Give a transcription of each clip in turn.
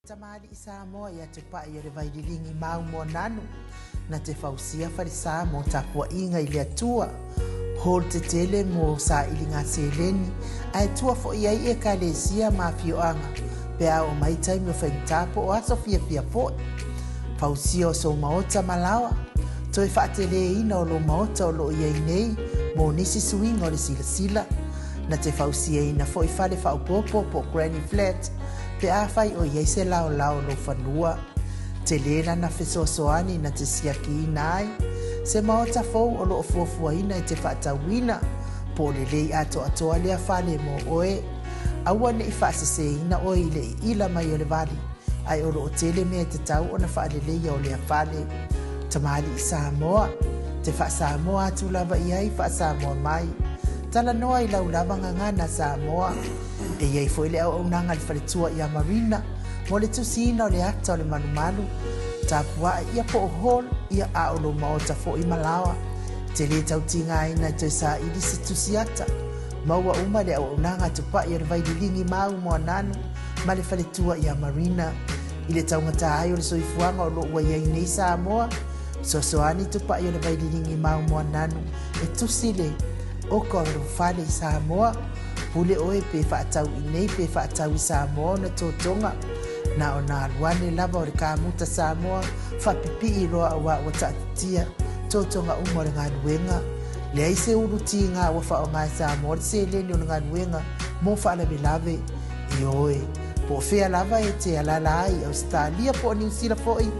Tamali i Samoa ia te pai i le vaililingi mau mo nanu na te fausia farisa mo tapua inga i le atua hol te tele mo sa ilinga seleni ai tua fo ia i e kalesia ma fioanga pe au mai taimi o whaintapo o aso fia po fausia o so maota malawa toi whaatele ina o lo maota o lo ia i nei mo nisi suinga o le sila na te fausia ina fo i fale whaupopo po granny flat pe a fai o iei se lao lo whanua. Te lena na fesosoani na te siaki inai. Se maota fau o lo fuafua ina i te whaatawina. Po le lei ato atoa lea fale mo oe. Aua ne i whaasese ina oe i le ila mai o le vali. Ai o lo tele mea te tau o na whaale lei o lea fale. Tamali i Samoa. Te wha Samoa atu lava iai wha Samoa mai. Tala noa i lau lava ngangana Samoa. E iei foi le au nanga le whaletua i a marina, mo le tusina o le ata o le manumalu, tapua ia po o hol, ia a o lo maota fo i malawa, te le tautinga ina te sa ili se tusiata, maua uma le au nanga tupa i le vaililingi mau mo ananu, ma le whaletua i a marina, i le taungata ai o le soifuanga o lo ua iei nei Samoa, sosoani tupa i le vaililingi mau mo ananu, e tusile, o ko fale i Samoa, pule oe pe whaatau i nei pe whaatau i Samoa na tōtonga. Na o nā luane lava o le kāmuta Samoa, whapipi i roa a wa tātia, tōtonga umo le ngā nuenga. Le aise uru ti ngā wafa o ngā Samoa, le se leni o ngā nuenga, mō whaalawe lave i oe. Po whea lava e te alala ai, Australia po New Zealand foi,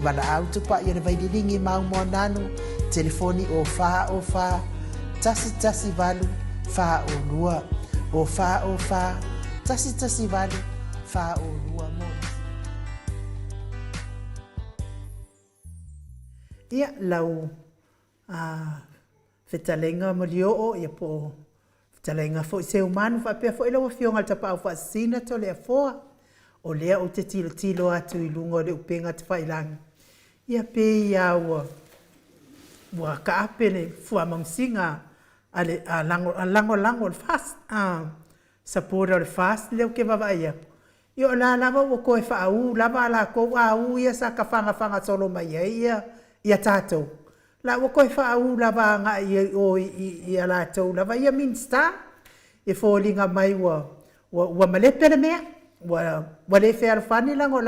wala au tupa i le vaililingi mau mo nanu, telefoni o wha, tasi valu, wha o lua. O fa, tasi vale, fa o lua mōni. Ia lau whetalenga mo li o ia po whetalenga fo i se umanu whapea fo i lau whionga le tapau whaasina to lea foa o lea o te tilo atu i lungo le upenga te whailangi. Ia pe ia ua ka apene fua mangsinga a lango le fast sapora le fast leo ke vavaia yo la lava o ko fa u lava la ko u ia sa ka fanga solo mai ia tato la o ko fa u lava nga ia la to lava ia minsta e folinga mai wa malepe le me wa le fe al fani lango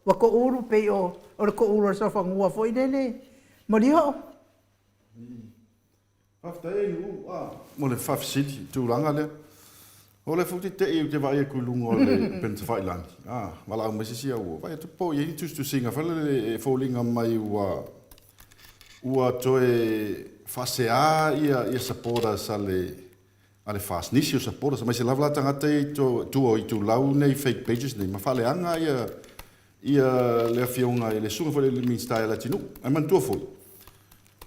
wa ko uru pe o ko uru so fa ngua foi nele molio After mo le Faf City tūranga le. O le futi te e te vai ku lungo le pen te whailangi. Wala au mesisia ua. Vai tu po i tu singa whale e fōlinga mai ua toe whasea ia sapora sa le fast nisi o sapora sa mai se lavla tangata i tuo i tu lau nei fake pages nei. Ma whale anga ia le fionga i le sunga whale le minsta la tinu. Ai man tua foi.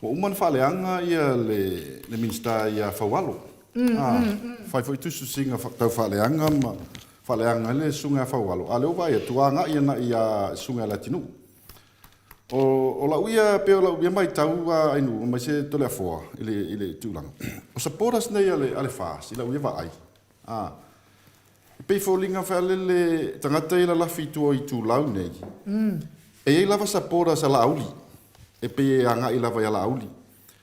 O uman whaleanga ia le minsta ia whawalo. Whai fo i tusu singa tau whaleanga ma whaleanga le sunga whawalo. A leo vai tuanga ia na ia sunga latinu. O la uia pe o la uia mai tau ainu mai se tole afoa i le tūlanga. O saporas nei ale fast i la uia vai. Pei fōlinga whale le tangata i la lafi tua i tūlau nei. E ei lava saporas ala auli. E pe anga i lava i ala auli.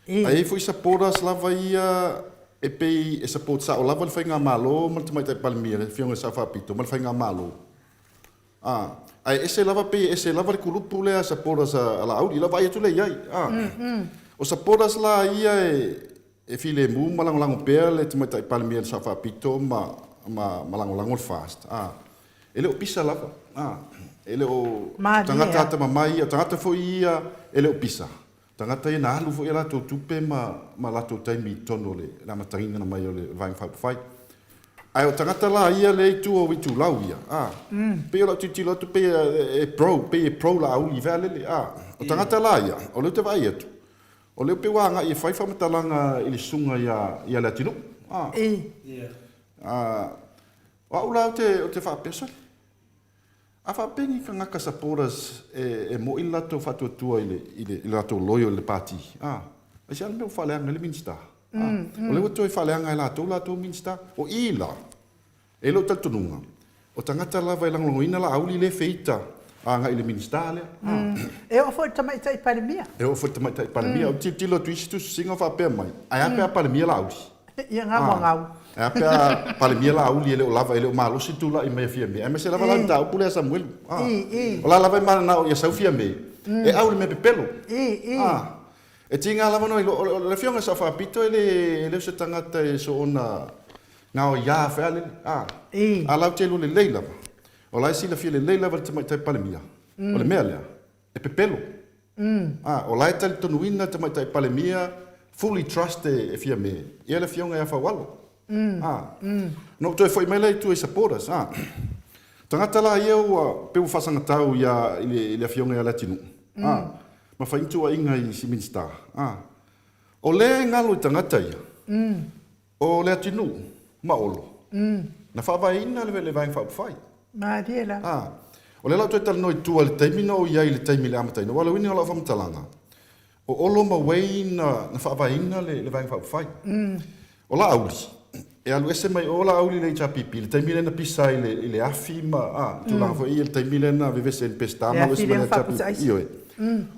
Ai foi saporas lava ia e pe e support sa o lava le whainga malo mal te mai tai palmira fionga sa whapito mal whainga malo. Ai ese lava le kulupu lea saporas ala auli lava ia tu le iai. O saporas la ia e file mu malangolango pea le te mai tai palmira sa whapito ma malangolango le fast. Ele o pisa lava. Ele o tangata mamai, tangata foi ia, ele o pisa. Tangata ia na alu foi la to tupe ma la to taimi tono le la matangina na mai o le vai fai. Ai o tangata la ia le tu o tu lau ia. Pe la tu lo tu pe e pro la au i vale le. O tangata la ia, o le te vai atu. O le pe wanga i fai famatalanga i le sunga ia latino. O la o te fa pesa. A whapengi ka ngaka saporas e mo i lato whatuatua i lato loyo le pati. E se ane o whaleanga le minsta. O lewa toi whaleanga i lato minsta o i la. E lo taltonunga. O o tangata lava i langoloina la auli le feita anga i le minister le. E o foi tamaita I palemia. E o foi tamaita I palemia o tilo tuistu singa fa pe mai. Ai a pe palemia la auli. Ia ngau. Ai a pe palemia la auli ele o lava ele o malo si tula I me fia me. Ai me se lava la tau pule Samuel. O la lava mana na o ia sau fia me. E auli me pepelo. E tinga lava no le fionga sa fa pito ele se tangata e so ona ngao ia fa le. A lau telu le leila. O lai sila fia le leila va tamaita I palemia. O le mea lea. E pepelo. O lai tali tonuina tamaita I palemia fully trust e fia me. Ia le fionga ia fa walo. No toi foi mai tu e supporters. Tangata la ia o pe fasanga tau ia ile fionga ia latinu. Ma fa intu a inga I si minister. O le ngalo I tangata ia. O le atinu ma olo. Na fa vai ina le vai fa fai. Ma diela. O le lau toi tala noi tua le taimina o ia I le taimi le amataina. Wala wini o lau whamtalanga. O olo ma wei na whaawaina le vai whaafai. O la auli. E alu ese mai o la auli le chapipi. Le taimi le na pisa I le afi ma. Tulanga fo I le taimi le na vivese en pesta. Ma wese le chapipi. Io e.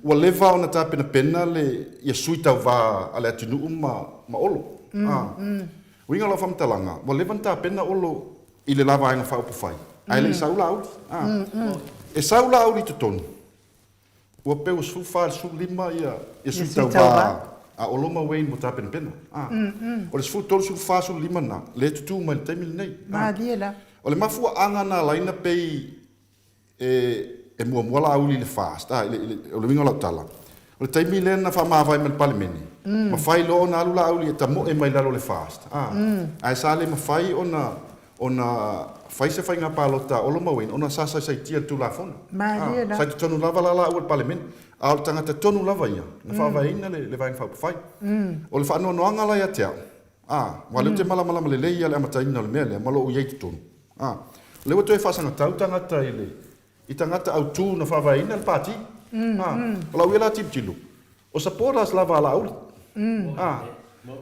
Ua leva o na tapena pena le ia sui tau va ale atinu ma olo. Winga lau whamtalanga. Ua leva na tapena olo I le lava ainga whaupufai. Ai le saula auli. E saula auli te tonu. Ua peu su fal su lima ia su tau va a oloma wein mo tapena pena. O le su tolu su fa su lima na le tutu mai le taimi nei. Ma diela. O le mafua anga na laina pei e mua la auli le fast. O le winga la tala. O le taimi le na fa mawai me le palemeni. Ma fai lo na alu la auli e tamo e mai lalo le fast. Ai sa le ma fai ona fai se fai ngā pālota olo mawin, ona sasa sai tia tu la fona. Maria. Sai tonu lava la ua parliament. A o tangata tonu lava ia. Na whawaina le vai whau fai. O le whanua noanga la ia te au. Wa leu te malamalama le leia le amataina o le mea le, malo u iei tonu. Le ua toi whasanga tau tangata I tangata au tū na whawaina le pāti. O la uela tiptilu. O saporas lava la auli.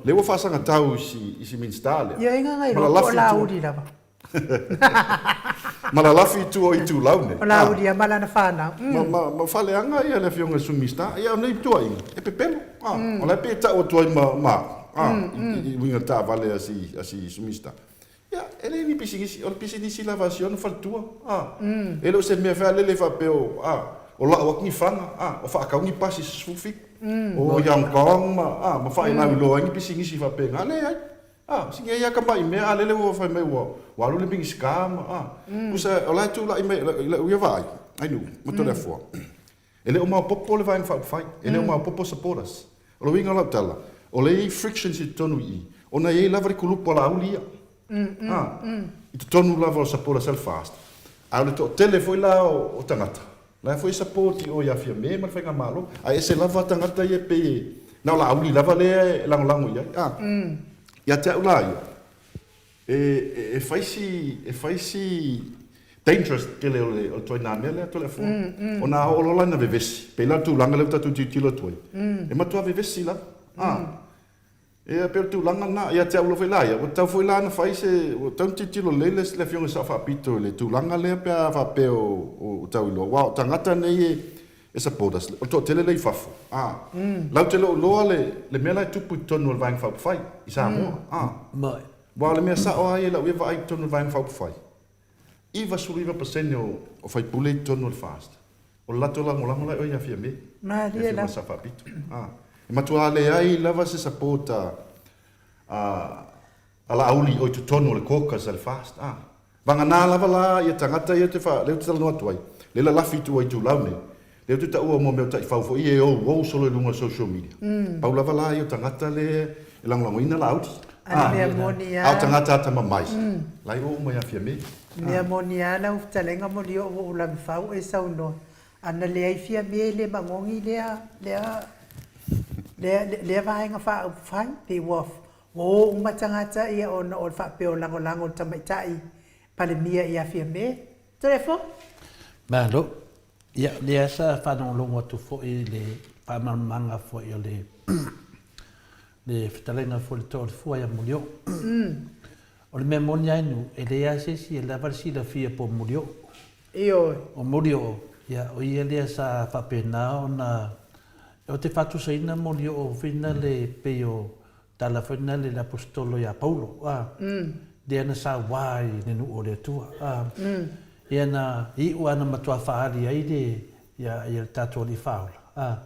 Le ua whasanga tau I si minsta le. Ia inga ngai roko la auli lava. Mala lafi tu o itu laune. Ola uria mala na fana. Ma fale anga ia le fionga sumista. Ia nei tu ai. E pepelo. Ola pe ta o tu ai ma. Winga ta vale asi sumista. Ia, ele ni pisingisi, o pisingisi lavasion faltua. Ele se me fa le fa peo. O la o ni fanga. O fa ka ni pasi sufi. O yang kong ma fa ina lo ngi pisingisi fa pe ngale ai. Singa ia ka mai me alele wo fa me wo. Wa lu le bing scam. Usa ola tu la me ia vai. Ai nu, mo to le fo. Ele o ma popo le vai fa fai. Ele o ma popo supporters. O lo winga la tala. O le frictions I tonu I. Ona ia lava ku lupo la ulia. I tonu lava supporters self fast. A le to tele foi la o tangata. La foi support o ia fia me ma fa nga malo. A ese lava tangata ia pe. Na la uli lava le lango ia. Ia te ula ia. E faisi dangerous ke le o toi na mele to le fo. Ona o lo lana vevesi. Pe la tu langa le tatu tilo toi. E ma tu vevesi la. E pe tu langa na ia te ula foi la ia. O tau foi la na faise o tau tilo le fionga sa fa pito le tu langa le pe fa pe o tau lo. Wa tangata nei e supporters. O to tele le fafo. Lau te lo le mela tupu tonu vai fa fai. I Samoa. Mai. Wa le mea sa o ai la ueva ai tonu vai fa fai. Iva suriva percent o fai pule tonu fast. O lato la mola o ia fia me. Maria la. Sa fa pito. E matua le ai lava se supporta ala auli o tu tonu le kokas al fast. Vanga na lava la ia tangata ia te fa le tu no atuai. Le la lafi tu ai tu laune. Le tu ta ua mo me ta fa fo I o solo lunga social media. Paula vala I tangata le lango ina la auti. Ana monia. Au tangata ta mai. Lai o mo ia fia me. Me monia na uftalenga mo dio o la fa e sa no. Ana le ai fia me le mangongi le vai nga fa fai pe wof. O uma tangata ia on o fa pe o lango tamaitai. Palemia ia fia me. Telefon? Malo. Ia le asa whanau longa tu fo I le whamamanga fo I le fitalenga fo le tō le fua ia mulio. O le mea moni ainu, e lea se si e lava si la fia po muri o. Io. O muri o. Ia, o ia lea sa whapena o na... O te whatu sa ina muri o whina le peo tala whina le apostolo ia Paulo. Lea na sa wai ne nu o le tua. Ia na i ua na matua whaari ai le ia le tato li whaola.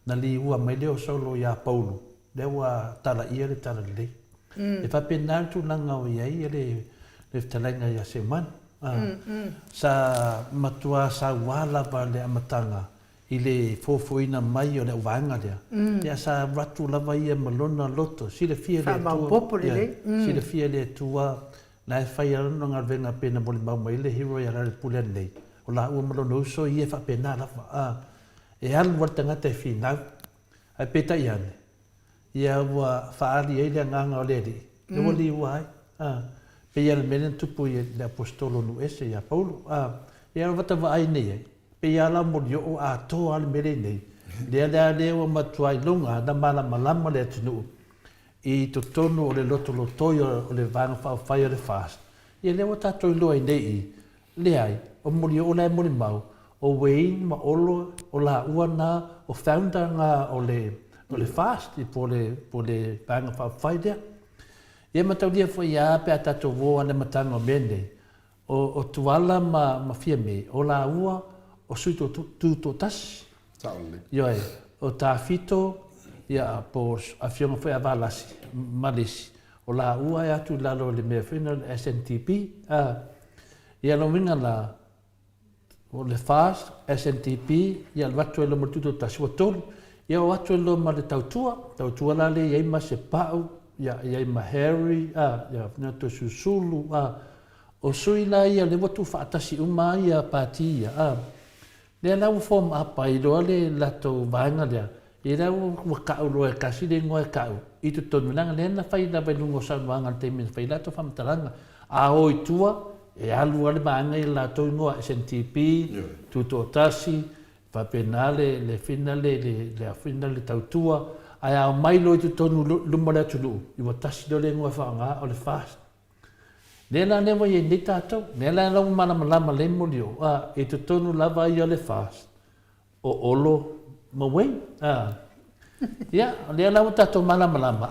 Na li ua mai leo solo ia Paulo. Le ua tala ia le tala le. E whapena tu langa o iai le talainga ia se man. Sa matua sa wala pa le amatanga i le fofoina mai o le uvaanga lea. Lea sa ratu lava ia malona loto. Si le fia le tua. Si le fia le tua. Na e whai arano ngā venga pena moli mau mai le hero ia rare pule nei. O la ua malona uso i e whapena lava. E alu wartanga te whinau. Ai peta i ane. Ia ua whaari ei lea nganga o leri. E ua li ua ai. Pe ia le menen tupu i le apostolo nu ese ia Paulo. Ia wata wa ai nei ai. Pe ia la mori o a toa ale mere nei. Lea lea ua matuai lunga na malama le atinu. I to tonu o le loto lotoi o le vanga whai o le fast. Ia lea ua tātou loa i nei i. Lea ai, o mori o le mori mau. O wein ma olo o la ua na o founder ngā o le fast i po le vanga whai lea. Ia matau lia fo ia pe atato wo ane matanga mene. O tuala ma fia me. O la ua o sui tu tasi. Ioi, o ta fito ia po a fionga foi a valasi, malisi. O la ua e atu lalo le mea whina le SNTP. Ia lo winga la o le fast, SNTP, ia le watu e lo martuto tasi wa tolu. Ia o watu e lo ma le tautua la le iei ma se pau. Ia ma Harry, ia na to susulu, o sui la ia le watu whaatasi uma ia pati ia. Lea lau form apa i roa le lato vaenga lea. I lau wakau roa e kasi le ngoa e kau. I tu tonu langa lea na whai la velungo sa nuanga te min whai lato whamataranga. A o i tua, e alu ale vaenga i lato i ngoa SNTP, tuto tasi, whapenale, le fina le afina le tautua. Ai au mai lo i tu tonu luma le atulu. I wa tasi do le ngoa whaanga o le fast. Lea la newa i nei tātou. Lea la lau malama le moli o. I tu tonu lava i o le fast. O olo ma wei. Ia, lea lau tātou malama.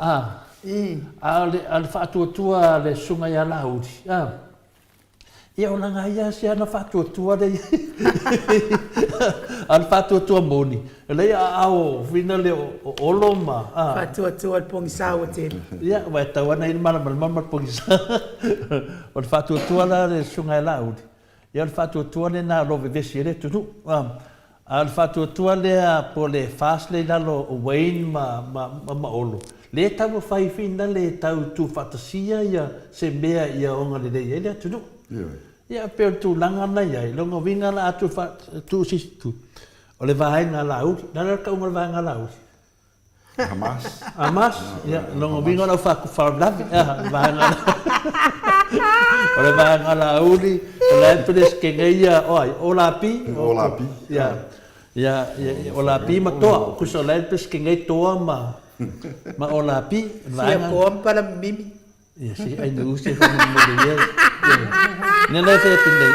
A le whaatuatua le sunga i a lauri. Ia o langa ia se ana whaatuatua le. Al whaatuatua moni. Lei ao whina le o olo ma. Whaatuatua le pongisau te. Ia, wai tau ana i malama pongisau. O le whaatuatua la le sunga i lauri. Ia le whaatuatua le nā love vesi re tunu. A le whaatuatua le po le fast le lalo o Wayne ma olo. Le tau whai whina le tau tu whatasia ia se mea ia onga le rei ele tunu. Ia peo tu langa na iai, longa winga la atu tu sistu. O le vaenga la uri, nara ka unga le vaenga la uri. Hamas, ia, longa winga la ufaku whaulavi, vaenga la. O le vaenga la uri, o le emperes ke ngeia, oi, o la pi. Ia, o la pi ma toa, kusa o le emperes ke ngei toa ma o la pi. Sia koa para mimi. Ia, si, ai nu usi whanau mo le Nela e whepindei,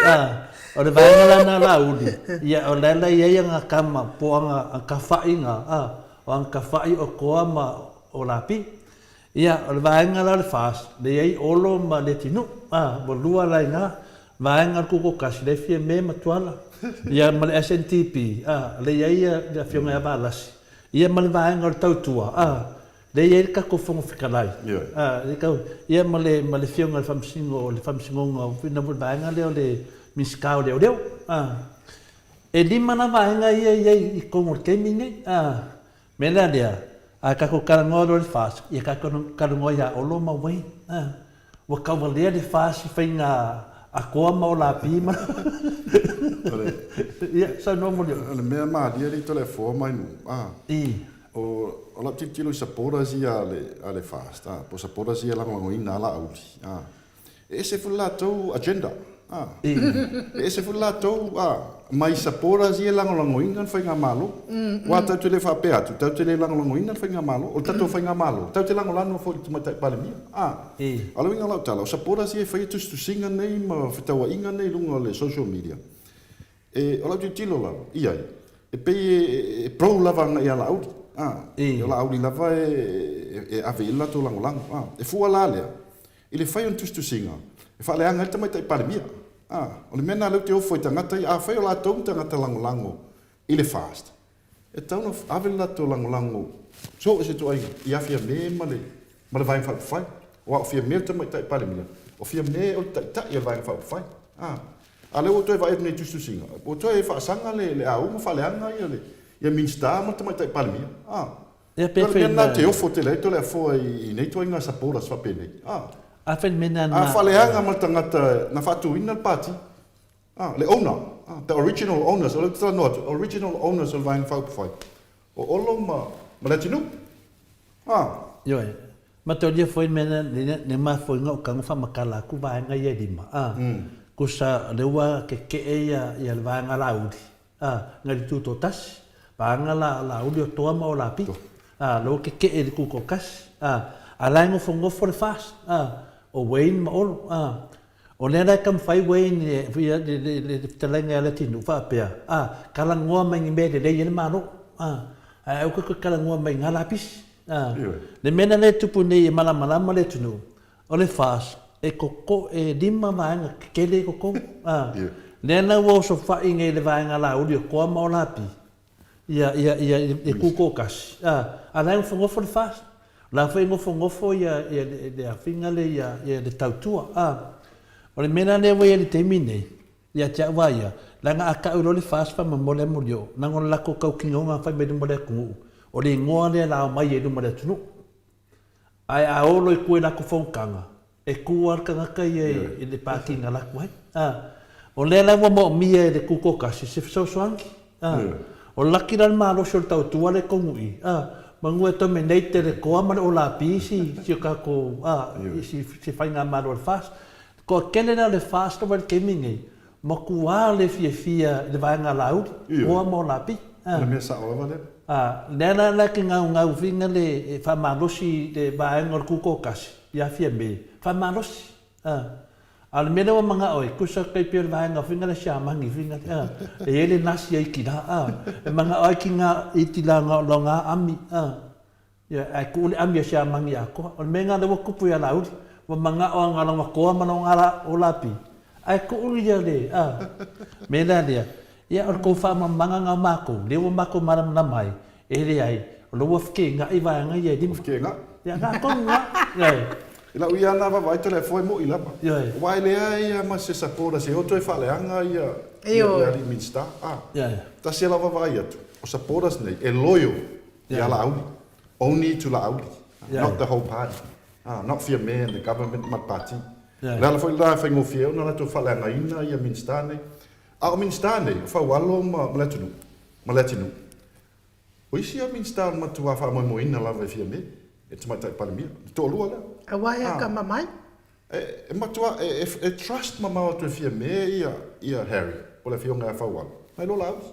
o le vaenga lana la uli. Ia o lela iei anga kama po anga kawhai ngā, o anga kawhai o koa ma o la pi. Ia o le vaenga la le fast, le iei olo ma le tinu, mo lua lai ngā, vaenga kuko kasi, le fia me matuala. Ia ma le SNTP, le iei le fionga e valasi. Ia ma le vaenga o le tautua, le iei ka kofongo whikalai. Ia ma le fionga le whamsingonga o whina mo le vaenga leo le miskao leo leo. E lima na vaenga iei i kongo le kemine. Me lea lea, a kako karangoa lo le fast, ia kako karangoa ia olo ma wei. Wa kawa lea le fast i whainga a koa ma o la pima. Ia, sa no mo leo. Le mea maa lia li tole fō mai nu. O la titilo i sapora si ale fast, po sapora si ala ngoina ala auli. E se fu la tau agenda. E se fula tau mai sapora zi lango ingan fai nga malo. Wa tau te le fa pe atu, tau te le lango ingan fai nga malo, o tatu fai nga malo. Tau te lango lano fo te mata pale mia. Alo inga lau tala, o sapora zi fai tu singa nei ma fitawa inga nei lunga le social media. E o lau te tilo lau, iai. E pe pro lava nga ia la audi. E la audi lava e ave ila to lango. E fua la lea. Ile fai on tu singa. E fa le anga te mata pale mia. O le mena lau te ofo i tangata i whai o la tau tangata lango i le fast. E tauna awe la tau lango. So e se tu ai i awhia me ma le vaing whai. O a fia me tamai tai pale mia. O fia me o tai i a vaing whai. A leo o toi vai nei tustu singa. O toi e whaasanga le au ma whale anga i a minsta ma tamai tai pale mia. Pero mena te ofo te leito le a fo i nei tua inga sapora swape nei. A whaleanga ma tangata na whatuina al pati. Le owner. The original owners. Original owners of Vain Whaupuwhai. O olo ma le tinu. Ioi. Ma te olia foi mena ne ma foi ngau kanga whamakala ku vaenga ia rima. Ko sa leua ke ia le vaenga laudi. Ngari tūto tasi. Vaenga laudi o toa ma o la pi. Lo ke e ku ko kasi. A laingo fongofo le fast. O Wayne ma olo. O lera kam fai Wayne le talenga le tinu whapea. Kala ngoa mai ngi mele le yene mano. Au ka kala ngoa mai ngala pis. Le mena le tupu nei e malama le tunu. O le fast e koko e lima vaenga kele koko. Nena wo so fai ngai le vaenga la uri o koa ma o lapi. Ia kuko kasi. A laingo fongofo le fast. La fai ngofo ia le afinga le ia le tautua. O le mena le wai le temine. Ia tia waia. La nga aka uro le fast pa mamole mulio. Nango lako kau kingonga fai me dumole kungu. O le ngoa le la mai e dumole tunu. Ai a olo i kue lako fongkanga. E kua kanga kai e le pakinga lako hai. O le la mo mia le kuko kasi se so swangi. O laki ral malo sol tautua le kongui. Mangua to me nei te re koa mara o la pisi, si o ka ko, si whai ngā maro al fast. Ko kele na le fast o wale kemingi, ma kua le fia le vai ngā lauri, koa mo la pi. Le mea sa oa le? Nena la ki ngau vinga le whamalosi le vai ngor kuko kasi, ia fia me, whamalosi. Al mena wa mga oi, kusa kai pia vai ngā vinga le siamangi vinga, e ele nasi ai ki ra, e mga oi ki ngā iti la ngā ami, ai ku ule ami a siamangi ako, al mena le wakupu ia lauri, wa mga o ngā longa koa mana o ngā o lapi, ai ku ule ia le, mena lea, ia or kou wha mamanga ngā mako, lewa mako maram na mai, e le ai, o lo wafke ngā i vai ngā ia dima. Wafke ngā? Ia ngā konga, ia. Ila ui ana wa te le foi mo i lapa. Wai lea ia ma se sapora se oto e whaleanga ia li minsta. Ta se la wawai atu. O saporas nei e loyo ia la auli. Only to la auli. Not the whole party. Not fia me and the government mat party. Lala foi la whaingo fia una la to whaleanga ina ia minsta nei. O minsta nei, o whawalo ma latinu. O isi a minsta ma tua wha ina la wa fia me. E te mai tai paramia. Tō lua lea. A wai aka mamai? E matua, e trust mamau atu e fia me ia Harry. O le fionga e whauala. Mai lola aus.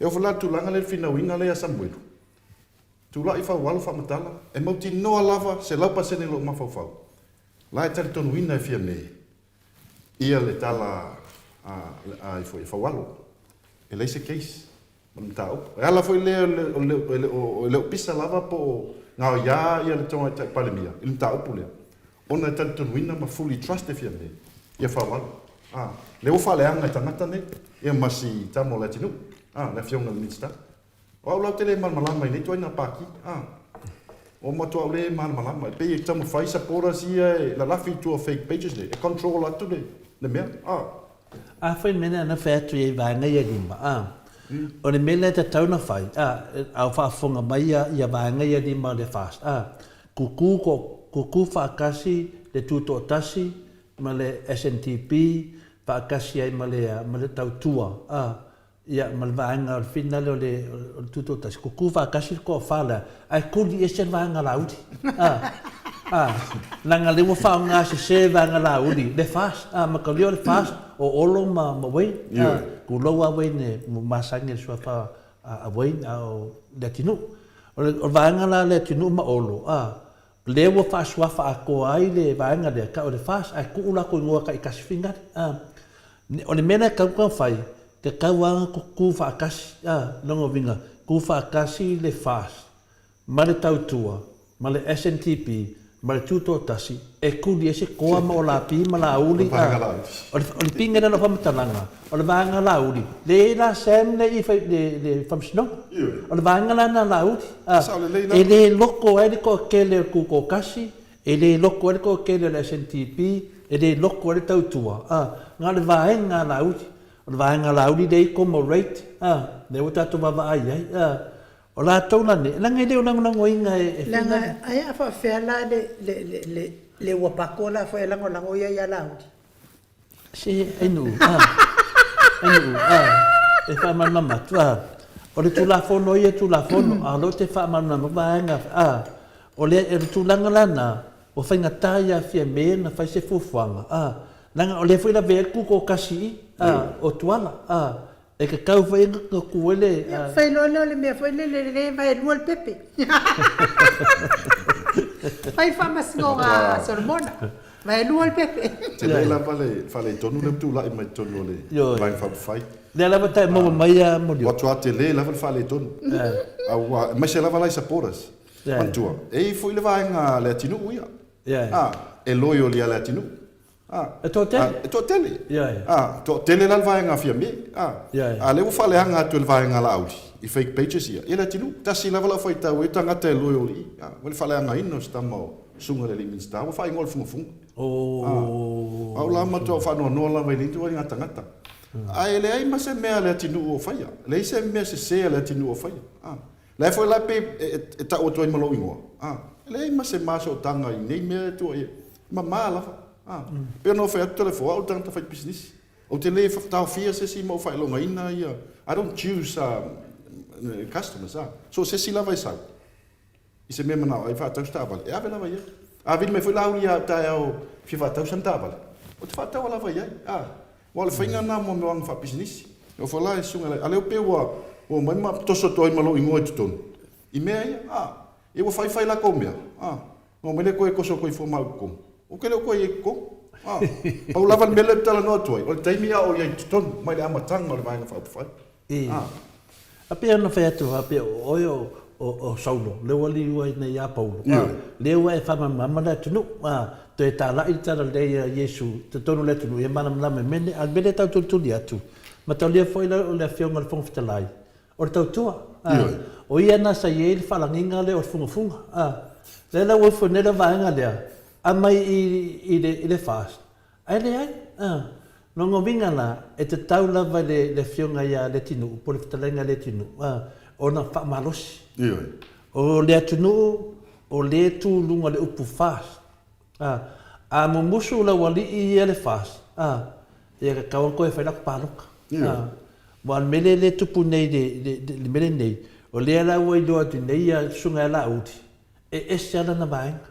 E ofala tūlanga le whina le a Samuelu. Tūla i whauala whamatala. E mauti noa lava se laupa sene lo ma whauwhau. La e tari tonu whina e fia me. Ia le tala i whaualo. E leise case. Mamtau. E ala foi o leo pisa lava po ngā ia le tonga i palemia. I le tau pulea. Ona e tari tonu whina ma fully trust e fia me. Ia whaualo. Leo whaleanga i tangata ne. Ia masi tamo le tinu. Le fionga le minsta. O au lau te le malmalama i nei toina paki. O matua au le malmalama. E pei e tamo whai sapora sia e la lafi tua fake pages ne. E control atu le mea. A whai mena ana whētu e vānga i rima. O le mele te tauna whai. Au whaafonga mai ia vānga i rima le fast. Kuku whaakasi le tūto tasi ma le SNTP whaakasi ai ma le tautua. Ia ma le vānga o whina leo le tūto tasi. Kuku whaakasi ko whala. Ai kuri e sen vānga lauri. Nanga le mo fa nga se va nga la uli le fast ma ka le fast o olo ma we ku lo wa we ne ma sange so fa a we o le tinu o va nga la le tinu ma olo le wo fa swa fa ko ai le va nga le ka o le fast ai ku la ko ngo ka finga o le mena ka fai te ka wa ku fa kas longo vinga ku fa kasi le fast ma le tautua ma le SNTP ma le tuto tasi e kuli ese koa ma o la pi ma la uli o le pinga na fa matalanga o le vanga la uli le la sem le I le famsno o le vanga la na la uli e le loko e ko kele ku ko kasi e le loko e ko kele le SNTP e le loko e tautua nga le vanga la uli o le vanga la uli le ko mo rate le uta to va ai o la tona ne la ngai le ona ngoinga e langa ai fa fela le wapakola fa la ngona ngoia ya laudi si enu e fa mama tua o le tu la fono ia tu la fono a lo te fa mama vaenga o le e tu langa lana o fa ngata ia fia me na fa se fufuanga langa o le foi la ver ku ko kasi o tuala e ka kau fa inga ku ele fa lo le me fa le vai luol pepe fai fa masnga sormona vai luol pepe te la fale tonu le tu la mai tonu le vai fa fai le la bata mo mai mo dio what te le la fale tonu au ma se la vai saporas antua e foi le vai nga le tinu uia e loyo li ala tinu e to tele to tele la vai nga fia me le fale hanga tu le vai nga la audi I fake pages ia ela tinu tasi la vala foi tau e tanga te loyo li wel fale nga ino sta mo sunga le minsta o fai ngol funga au la ma to fa no la vai lintu nga tangata ele ai ma se me le tinu o faia le se me se le tinu o faia le foi la pe ta o to malo ingo le ai ma se ma so tanga I nei me to ma mala pe no fa telefone o tanga fa business o te le fa ta fia se si mo fa longa ina ia I don't choose customers so se si la vai sa I se me mana ai fa ta sta val e ave la vai vi me foi la ulia ta o fi fa ta santa val o te fa ta la vai wala fainga na mo me wang fa business o fa la sunga ale o pe o mai ma to so to I malo ingo e ton I me e o fai la komia no me le ko so ko I fo ma ko o ke le ko e ko pa la val mele tala no to o taimi o ye ton mai le amatanga o le vai fa fa Apia no fe atu apia o saulo le wali wai nei a paulo le wai fa mama la tunu te tala I tala le Yesu te tonu le tunu e mana me mene al bele tau tu dia tu ma tau le foi le fionga le fong fitalai o tau tua o ia na sa ye le falanginga le o funga le la wo fo ne le vaenga le a mai I le fast ai le ai no ngovinga la e te tau lava le fionga ia le tinu po le fitalenga le tinu o na fa malosi o le tinu o le tu lunga le upu fast a mo musu la wali I le fast e ka kawan ko e fa la paloka wan mele le tupu nei le mele nei o le la wo do atu nei ia sunga la uti e sala na vaenga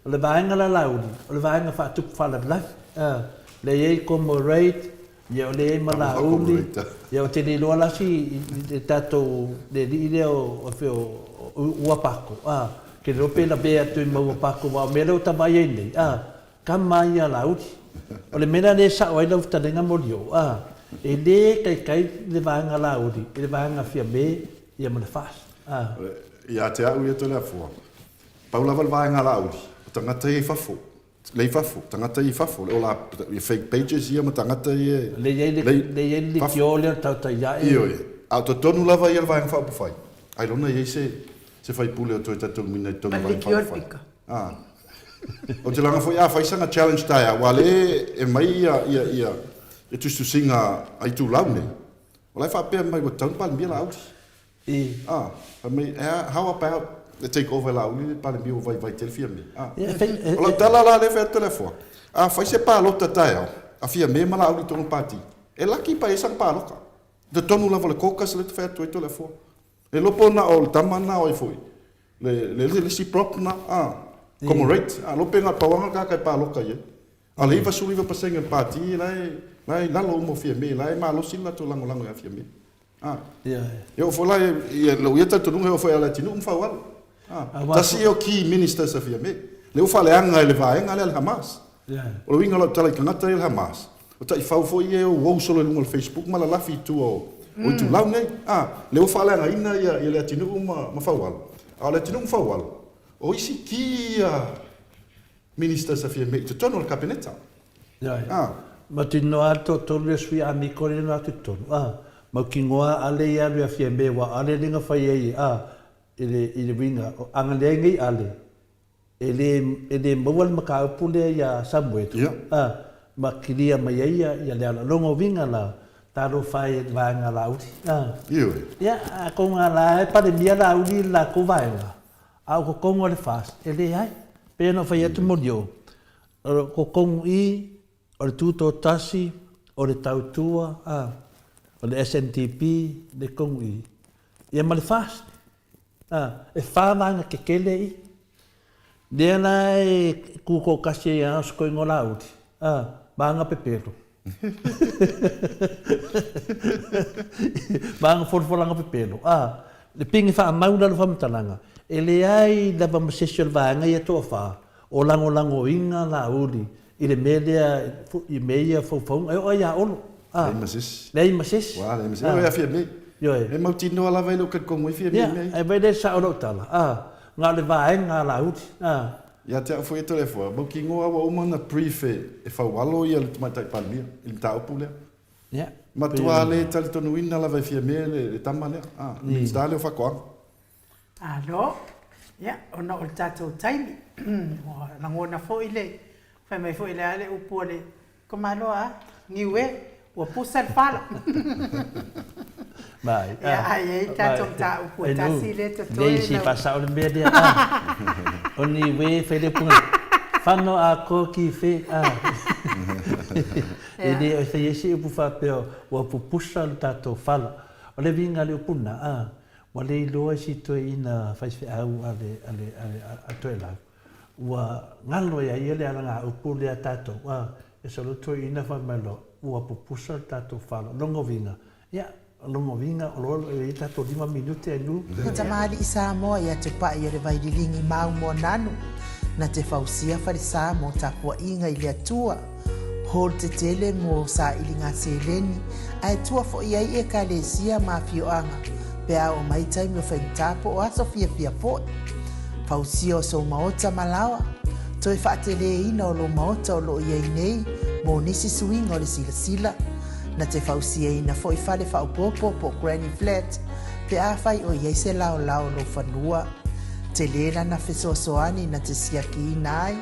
o le vaenga la laudi o le vaenga fa tupu fa la le ye como rate ye le mala uli ye te li lo la si tato de ile o fe o paco che lo pe la be tu mo paco va me lo ta mai nei kamai la uti o le mena le sa o ile ufta denga molio e le kai le vanga la uti le vanga fia be ye mo fast ia te au ia to le fo paula val vanga la uti tanga te fafo le fafo tangata I fafo o la fake pages ia ma tangata ia le ye fiole tau ia a to tonu lava ia vai fa fai ai lona ia se fai pule o to tatu mina tonu vai fa o te langa foi fai sanga challenge taia wale e mai ia e tu singa ai tu laune o la fa pe mai o tonu pal mia la out mai how about le take over la uli para mio vai tel firme o tala la le fer telefone fai se pa lota taia a fia me mala uli tonu pati e laki pa esa pa loka de tonu la vole kokas le fer to telefone e lo pona o tamana o foi le si prop na Commemorate. A lo penga pawanga ka kai pa loka ye. A le va suri va pasenga party lai na lo mo fia me lai ma lo sila to lango ya fia me. Yo fo lai lo yeta to nunga fo ala tinu fa wal. Tasi o ki minister sa fia me. Le o fale anga le vai anga le Hamas. O lo winga lo tala kangata le Hamas. O tai fa fo ye o wo solo no Facebook mala la fi tu o tu lau nei. Le o fale anga ina ya le tinu ma fa wal. A le tinu fa wal. O isi ki minister sa fia me to tono le kabineta. Ma tino ato tolu sui amico le na tonu. Ma kingoa ale ya le fia me wa ale linga fa ye ile winga anga le ngai ale. Ele mawal makaupule ya Samoa. Ma kilia ma ya le longo winga la taro fai vanga la uti. Ya ko ngala pa de mia la uti la ko vaila. Au ko kongo le fast. Ele ai pe no fai atu modio. Ko kongo i o le tuto tasi o le tautua o le SNTP le kongo i. Ia ma le fast. E whānanga ke kele i. Dea nai kuko kasi a sko ingo lauti. Banga pepero. Banga forfolanga pepero. Le pingi wha maula le whamatalanga. E le ai lava masesio le vanga ia toa wha. O lango inga la uli. I le melea i meia fau. E o ia olo. Le masis. Le masis. Wa le masis. O ia fia me. E mautino ala vai lo ka kongo i fia me. E vai le sa olo tala. Ngā le vaenga la uti. Ia te foi to le fo. Mo ki ngoa wa uma na prefe e fa walo ia le tamatai palmia. Il ta opule. Ja. Ma tua le tal tonu ina la vai fia me le tamale. Ni sta le fa kwa. Alo. Ja, ona o tatou taimi. Na ngona fo ile. Fa mai fo ile ale upole. Komaloa, niwe, wa pusal fala. Vai. Ai tatou ta upo tasi le to to. Nei si pasa o le media. Oni we fele punga. Fano a ko ki fe Ele o se yesi upu fa peo wa pupusa tatou fala. O le vinga le upuna wa le loa si to ina fai fe au ale atoela. Wa ngalo ya ile ala nga upu le tatou e solo to ina fa malo wa pupusa tatou fala. Longo vinga. Ya longo vinga o lo e tatou 5 minuti anu. Tamali Samoa ia te pa ia le vaidilingi mau mo nanu. Na te fausia farisa mo tapua inga ili atua. Hol te tele mo sa ili ngā seleni. Ai tua fo ia i e ka le sia ma fio anga. Pea o mai taimi o whaintapo o aso fia po. Fausia o so Maota malawa. Toi whaatele ina o lo Maota o lo ia nei. Mo nisi suinga o le sila. Na te fausia ina fo i fale fa upopo po Granny Flat. Pea fai o ia se lao lo whanua. Te lera na fesoasoani na te siaki ina ai.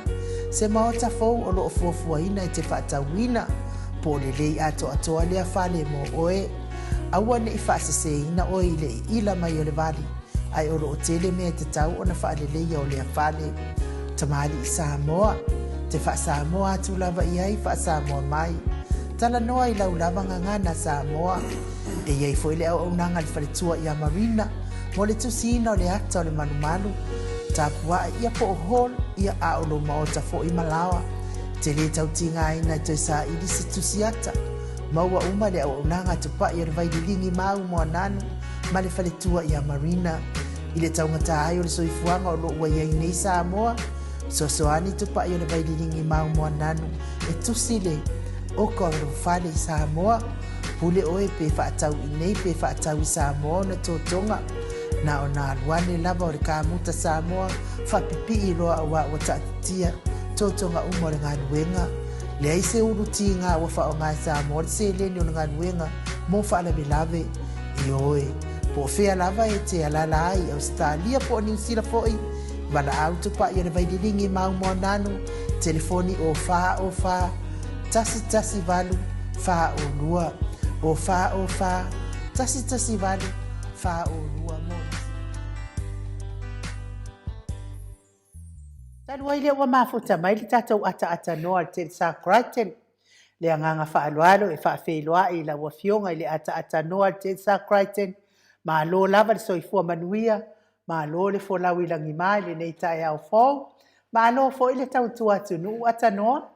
Se Maota fou o loo fuafua ina i te whaatawina. Po le lei atoa lea whale mo oe. Aua ne i whaasese ina oe i le ila mai o le vali. Ai o loo tele mea te tau o na whaale lei o lea whale. Tamari i Samoa. Te wha Samoa atu lava i ai wha Samoa mai. Tala noa i lau lava ngangana Samoa. E iei fo i le au nanga li whaletua i a Marina. Mo le tusina o le ata o le manumalu. Tapua ia po o hol ia a o lo Maota fo i malawa. Te le tau tinga ina toi sa ili se tusiata. Maua uma le au nanga tupa i o le vaidilingi mau mo nanu. Ma le whaletua i a Marina. I le tau ngata ai o le soifuanga o lo ua iei nei Samoa. Sosoani tupa i o le vaidilingi mau mo nanu. E tusile o ka o lo fale i Samoa. Pule oe pe whaatau i nei pe whaatau i Samoa na tōtonga. Na o nā luane lava o le kāmuta Samoa, whapipi i roa o wa tatia, tōtonga umo le ngā nuenga. Le aise uruti ngā wafa o ngā Samoa, le se leni o ngā nuenga, mō whaalawe lave i oe. Po whea lava e te alala ai, Australia po New Zealand foi, wala auto pa i o le vaidilingi mau mo nanu, telefoni o wha, tasi valu, wha o lua, o wha, tasi valu, wha o lua mo. Talua ile wa mafuta mai li tatou ata noa te sa kraiten. Le anganga whaalualo e whaafeilua i la wafionga i le ata noa te sa kraiten. Ma lo lava le soifua manuia, ma lo le folau i langi mai le nei tae au fau. Malo fo ile tautu atu nu atanoa.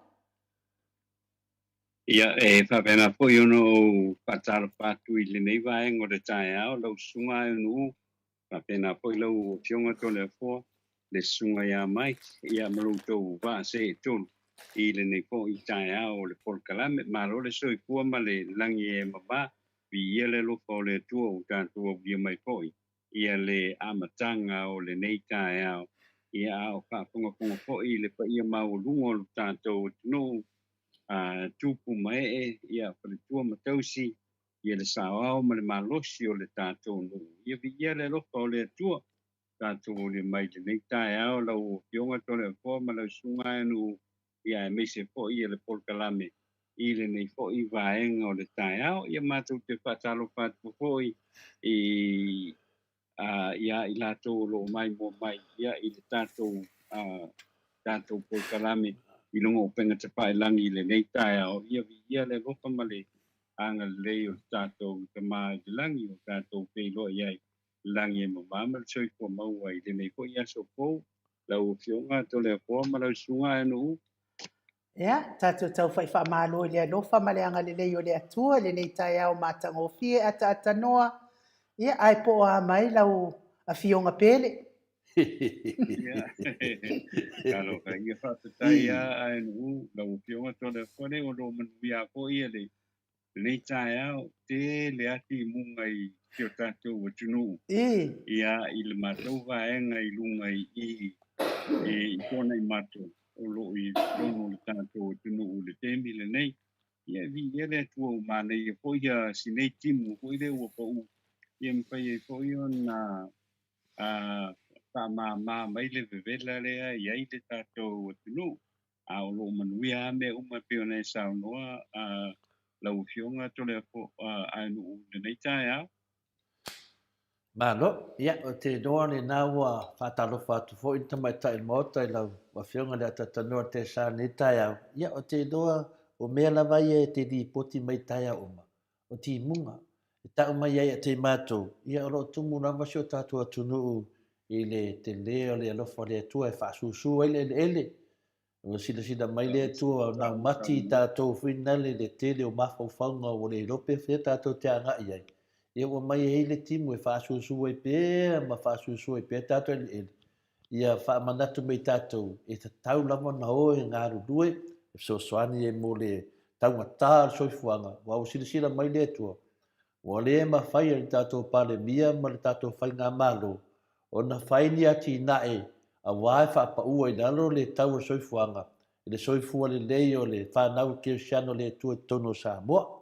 Ia whapena po i ono patara patu I le nei vaenga o le tae ao lau sunga e nu whapena po I lau fionga tole fo le sunga ia mai ia marutou va se tonu I le nei po I tae ao le polkalame malo le soi kua ma le langi e mama vi ia le lupa o le tua o tātua via mai po ia le amatanga o le nei tae ao ia ao whapunga po I le pa ia maulungo o tātou tunu tupu mai ia palitua matausi ia le sawao ma le malosi o le tātou no ia via le lofa o le atua tātou le mai le nei tae ao lau fionga tole fo ma lau sunga anu ia e meise fo ia le polkalame I le nei fo I vaenga o le tae ao ia mātou te whatalo whatu fo ia I lato lo mai mo mai ia I le tātou polkalame I lunga o penga te pae langi le nei tae ao ia le lopa ma le anga lei o tātou te maa I langi o tātou peiloa iai langi e mamama le soi kua maua I le nei po ia so pou lau fionga to le poa ma lau sunga e no Ia, tatu tau fai wha malo I le alofa ma le anga le lei o le atua, le nei tae au mātanga o fie ata atanoa. Ia, ai po a mai lau a fionga pele. Kalau ia whatatai a nu lau fionga to le whare o lo manuia po ia le nei tae au te le ati munga I kio tātou o tunu. Ia I le mātou vaenga I lunga I kona I mātou o lo I tono le tātou o tunu o le temi le nei. Ia vi ia le atua o mānei po ia si nei timu po I le ua pa u. Ia mwhai po ia na ma mai le vevela lea iai le tātou o tunu. A o lo manuia me uma peo nei sao noa lau fionga tole po anu le nei tae au. Malo, ia, o te noa ni nā ua whātalo whātu fo I tamai tai Maota I lau whawhionga le atatanoa te sā ni tai au. Ia, o te noa o mea lawa ia te di poti mai tai au oma. O ti munga. E tau mai ia te mātou. Ia, o lo tumu rawa si o tātua tunuu I le te leo le alofa le atua e whaasusu ele ele. O sida mai le atua nā mati tātou whinale le tele o mawhauwhaunga o le rope whea tātou te anga iai. Ia ua mai e le timu e whaasusu e pēr, ma whaasusu e pēr tātou ele ele. Ia whaamanatu mei tātou e te tau lama na o e ngā rurue, e soani e mo le taunga tā soifuanga, wa o sida mai le atua. Wa le ma whai le tātou pale mia ma le tātou whai ngā malo. O na whaini ati nae, a wae whapaua I nalo le tau soifuanga, e le soifua le lei o le whanau ke siano le tua tono Samoa.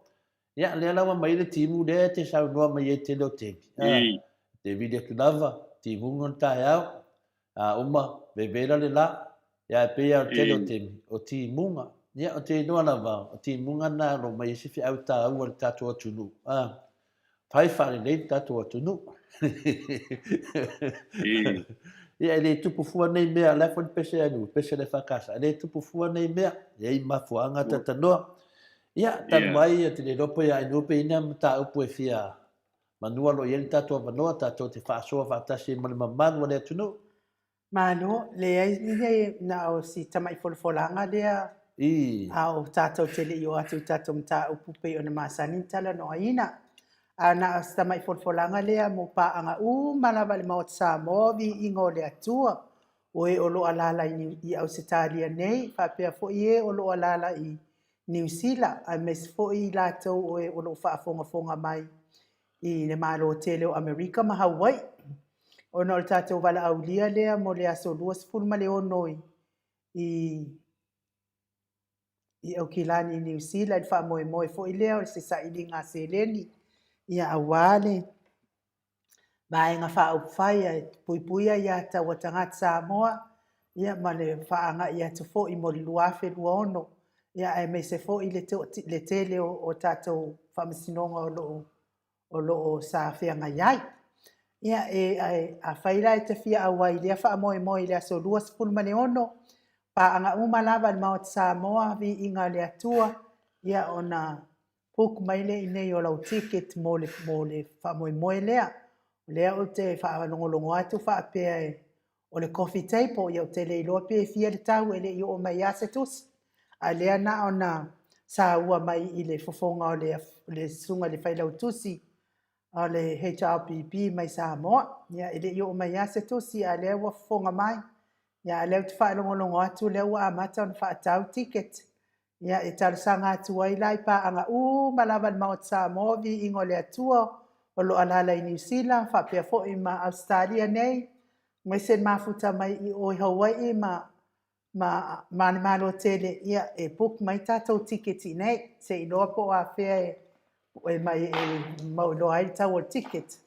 Ia, le alawa mai le timu le te sau noa mai e te leo temi. Te vide tu lava, timu ngon tae au, uma, bebera le la, ia e pea o te leo temi, o timunga. Ia, o te noa lava, o timunga nā ro mai e sifi au tā au al tātua tunu. Pai whare nei tātua tunu. Ia, le tupu fua nei mea, la fwani pese anu, pese le whakasa. Le tupu fua nei mea, ia I mafuanga tatanoa. Ia, tanwai te le ropo ia inupe ina mta upu e fia. Manua lo ieli tātua manoa, tātua te whaasoa whaatasi mali mamanu le atunu. Mano, le ai ni na o si tamai folfolanga lea. Au tātou te le I o atu tātou mta upu pe o na masani tala no aina. Na o si tamai folfolanga lea mo pa anga malawa le Maota Samoa vi ingo le atua. O e o lo alala I Ausitalia nei, whapea fo I o lo alala I New Zealand, a mes fo I lātou o e o lo whaafonga mai I le malo tele o Amerika ma Hawaii. O no le tātou wala aulia lea mo le aso luas fulma le onoi I au kilani New Zealand, wha moe fo I lea o se sa ili ngā seleni Ia awale. Bae ngā wha upwhai puipuia ia tau atangat Samoa. Ia ma le whaanga ia tu fo I mo luafe luono. Ia e me se fo I le tele o tātou whamasinonga o lo sa whianga iai. Ia a whaira e te whia awai lea wha moe lea so luas pulma le ono. Pa anga umalawa le Maota Samoa vi inga le atua. Ia ona puku mai le I nei o lau ticket mo le wha moe lea. Lea o te wha longolongo atu wha apea o le coffee table ia o te leilo pe fia le tau ele i o mai ase tusi. A lea na ona sa ua mai i le fofonga o le sunga le whailau tusi o le HRPP mai Samoa. Ia ele i o mai ase tusi a lea ua fofonga mai. Ia leo te whaelongolongo atu leo ua amata ona whaatau ticket. Ia e talasanga atu ai lai pa anga malawa le Maota Samoa vi ingo le atua o lo alala i New Zealand whapea fo i ma Australia nei. Mai sen mafuta mai i o Hawaii ma malo tele ia e book mai tatou tiketi nei se i loa po a fea e mai e maulo ai tau o ticket.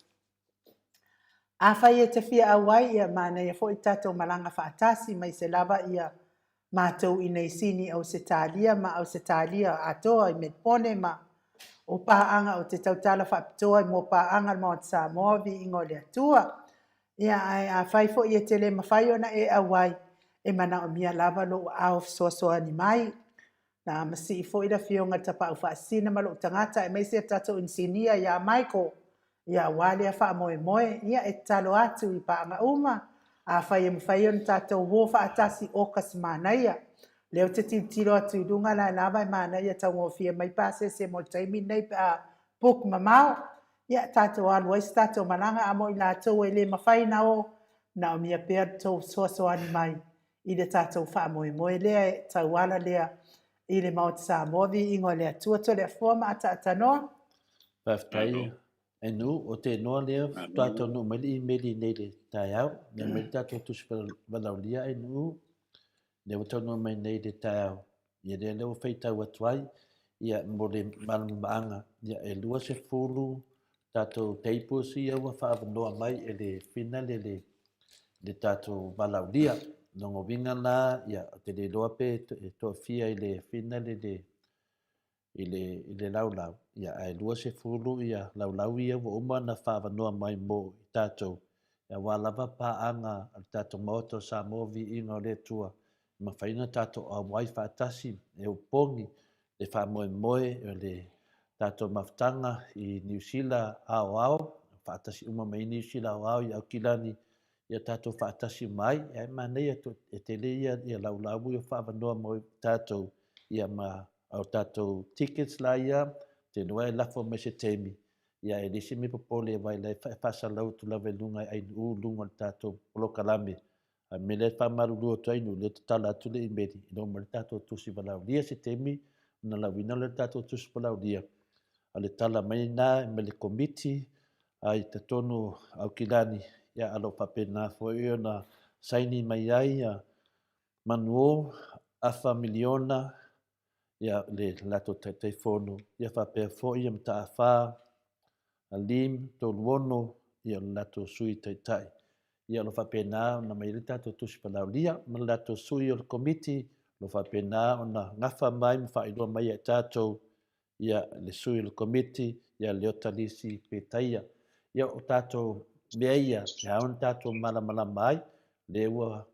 A whai e te fia awai ia mana ia fo i tatou malanga whaatasi mai se lava ia mātou i nei sini au se talia ma au se talia atoa i metpone ma o paanga o te tautala whapitoa i mo paanga le Maota Samoa vi ingo le atua. Ia a whai fo i e tele mawhai ona e awai e mana o mia lava lo au soa ni mai. Na masi i fo i la fionga tapa u whaasina ma lo tangata e meisi a tatou insinia ia Michael. Ia wale a wha moe ia e talo atu i paanga uma. A whai e mwhai on tatou wofa atasi okas manaia. Leo te tiro atu i lunga la lava i manaia tau ngofia mai pase se mo taimi nei pa book mamao. Ia tatou alu ais tatou malanga amo i la tau e le mawhai na o na o mia pēr tau soa ni mai. I le tatou wha moe lea e tau ala lea i le Maota Samoa vi ingo lea tua to lea forma ata atanoa. Paftai, e nu, o te noa lea, tatou nu meli i meli nei le tai au, ne meli tatou tusi walaulia e nu, ne o tau nu mai nei le tai au. Ia lea leo whaitau atuai, ia mo le malamaanga, ia e lua se fulu, tatou teipusi ia ua whaavanoa mai e le fina le tatou walaulia. Nongo vinga la, ia te le loa pe toa fia i le fina i le laulau. Ia ai lua se fulu ia laulau ia wa uma na whaavanoa mai mo i tātou. Ia wālava pāanga al tātou Maota Samoa vi inga le tua. Ma whaina tātou a wai whaatasi e upongi le whaamoe e le tātou maftanga i New Zealand ao. Whaatasi uma mai New Zealand ao i au kilani ia tātou whaatasi mai. Ia manei e te le ia laulau ia whaavanoa mo i tātou ia ma au tātou tickets la ia, te noa e lafo me se temi. Ia e lisi me popole e vai lai whaasa lau tu lawe lunga ai nu lunga tātou polokalame. A me le whamarulua tu ainu, le tala atu le imeri, ino ma le tātou tusi walau lia se temi, na lawina le tātou tusi walau lia. A le tala mai nā, me le komiti, ai te tonu au kilani, ia alo papena fo io na saini mai ai, manuo, afa miliona, ia le lato te fono ia fa pe fo ia mta fa alim to luono ia lato sui tai ia lo fa pena na mai rita to tus palaulia ma lato sui o committee lo fa pena na ngafa mai fa i do mai tato ia le sui o committee ia le otalisi petaia ia o tato meia ia on tato mala mai le wa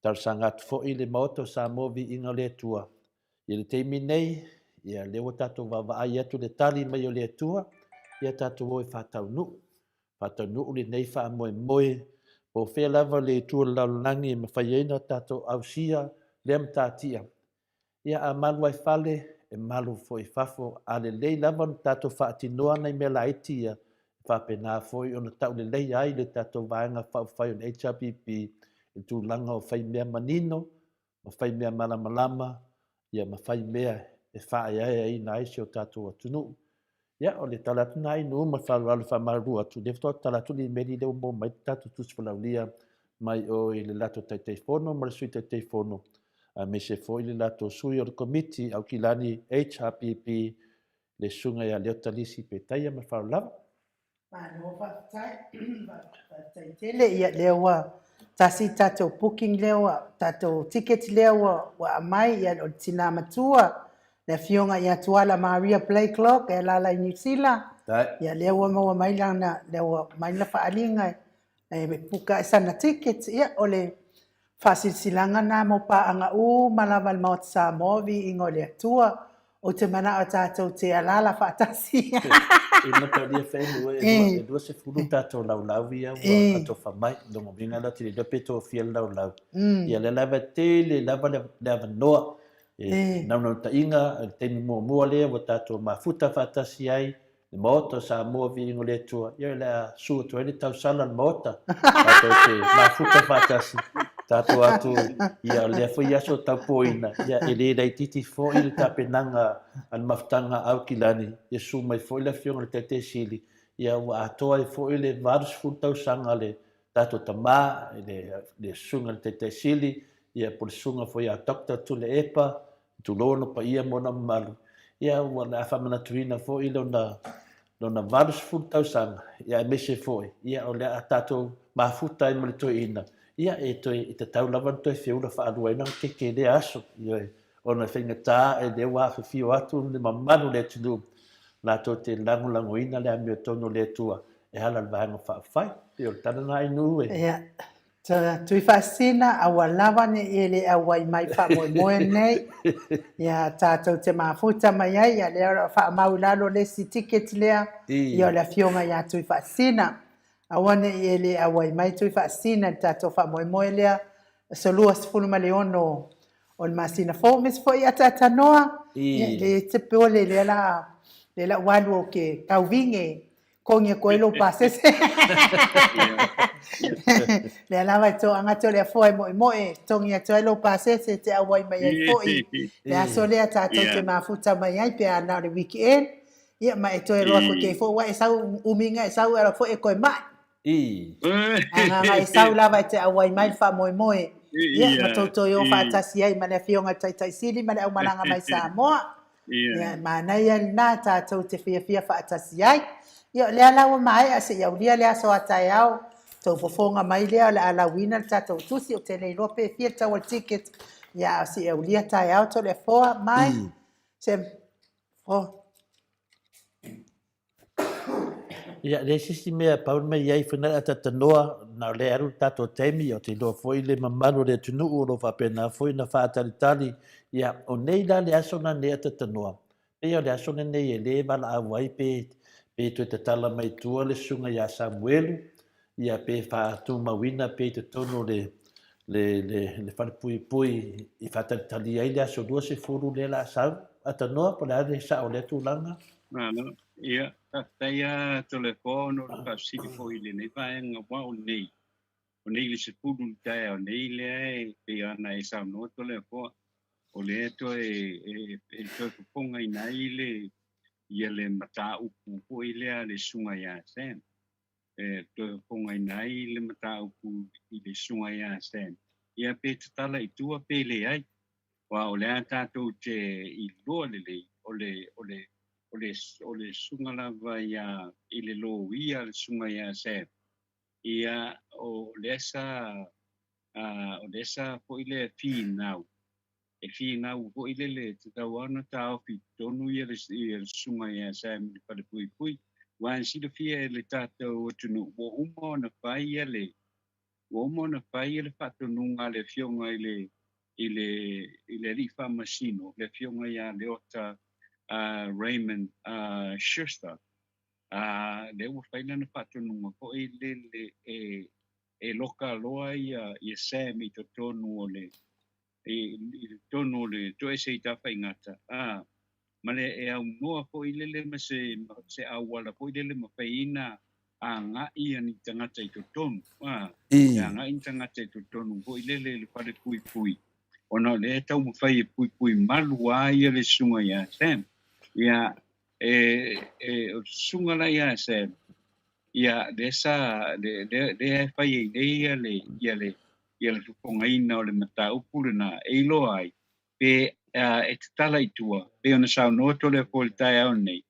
tar sangat fo i le Maota Samoa vi inga le tua. Ia le teimi nei, ia lewa tātou wawai atu le tali mai o le atua, ia tātou oi whātau nu. Whātau nu le nei wha moe, po whea lava le tua laulangi e mawhai eina tātou ausia le am tātia. Ia a malu ai whale, e malu fo i whafo, a le lei lava tātou whaatinoa nei mea laiti ia, whapena foi ona tau le lei ai le tātou vaenga whai on HRPP, e tū langa o whai mea manino, o whai mea malamalama, ia mawhai mea e whae ai nai se o tātou atunu. Ia o le talatu nai nu ma whalu whamaru atu. Le whatoa talatu li meri leo mo mai tātou tuspalaulia mai o i le lato taitei whono, ma le sui taitei whono. Me se fo i le lato sui o le komiti au ki lani HRPP le sunga ia leo talisi pe taia ma whalu lava. Mano whaatai tele ia lewa tasi tātou booking lewa, tātou ticket lewa wa amai ia o tina matua. Le fionga ia tuala Maria Playclock e lala i New Zealand. Ia lewa maua mai lana, lewa mai la whaalinga e me puka e sana tickets. Ia o le whasilsilanga nā mo paanga malawa le Maota Samoa vi ingo le atua. o te mana o tātou te alala whaatasi. Ina ka lia whenua e lua se furu tātou lau ia ua ato whamai longo vinga la tiri lepe tō fia lau. Ia le lava te le lava noa. Nau ta inga te mua lea wa tātou mafuta whaatasi ai. Le Maota Samoa viingo le tua. Ia le sua tua ele tau sala le Maota. Tātou te mafuta whaatasi. Tātou atu ia lea fwoi aso tau poina. Ia ele rei titi fo i le tapenanga an maftanga au kilani. Ia su mai fo i le fionga le tete sili. Ia ua atoa i fo i le varus futau sanga le tātou tamā. Le sunga le tete sili. Ia po le sunga fo ia dokta tu le epa. Tu lono pa ia mona malu. Ia ua le awhamana tuina fo i lona varus futau sanga. Ia mese fo i. Ia o le tātou mafuta i mo le toi ina. Ia e toi i te tau lava toi whiura whaarua ina ke le aso. Ia ona whenga tā e le wa whiwhio atu le mamanu le tunu. Nātou te lango ina le amio tono le tua. E hala le vahanga whaafai. Ia o tana nā inu e. Ia. Tui whaasina awa lava ne ele awai mai whamoe nei. Ia tātou te mafuta mai ai. Ia lea whaamau lalo le si ticket lea. Ia le fionga ia tui whaasina. Awane ele awai mai tui whaasina tātou whamoe lea. Solua sifunu ma leono o le masina fōmis fo ia tātanoa. Le te peo le la walu o ke kauvinge. Kongia koelo pasese. Le lava to angato le foi moe tongia to lo pasese te awai mai ai foi. Le aso le tato te mafuta mai ai pe ana le weekend. Ia mai to ro ko ke fo wa sau uminga sau era fo e ko mai. Anga sau lava te awai mai fa moe. Ia to yo fa tasi ai mana fionga tai sili mana au malanga mai Samoa. Ia mana ia na tato te fia fa tasi ai. Ia le ala o mai a se ia ulia le aso atai au. Tau fofonga mai lea le ala wina tatou tusi o te leilo pe fia tau al ticket. Ia si ia ulia tai au to le foa mai. Se Ia le sisi mea paun mai iai whana ata tanoa na le aru tatou teimi o te loa foi le mamano le tunu o lo whapena foi na whaatalitali. Ia o nei la le asona ne ata tanoa. Ia le asona nei e le wala awai pe tu te tala mai tua le sunga ia Samuelu. Ia pe whaatu mawina pe te tono le whanapui i whatalitali ai le aso lua se furu le la sau. Ata noa pa le ade sa o le tūlanga. Ia, taia telefono ka siki fo ile nei vaenga wa o nei. O nei le se pulu taia o nei le pe ana e sa no telefo. O le to e to ponga ina ile ia le mata upu fo ile le sunga ia sen. To ponga ina ile mata upu ile sunga ia sen. Ia pe tala I tua pe le ai. Wa o le tatou te I lo le o le sunga lava ia I le lo ia le sunga ia se. Ia o lesa po ile finau. E finau po ile le tawana tau fitonu ia le sunga ia se mi pa le pui. Wan si le fia le tatou tunu wo umo na fai le. Wo umo na fai le fatonunga le fionga ile rifa masino le fionga ia le ota Raymond Schuster le ua faina na whatonunga ko e loka loa ia Sam I tonu o le tonu o le to e se I tawha ingata ma le e au noa ko I lele ma se awala ko I lele ma whaina a ngā ia ni tangata I tonu a ngā I tangata I tonu ko I lele le whare pui ona le tau ma whai pui malu a ia le sunga ia Sam ia sunga la ia se ia desa de fai ia le fonga ina o le mata upule na elo ai pe e tala I tua pe ona sa no to le poltai au nei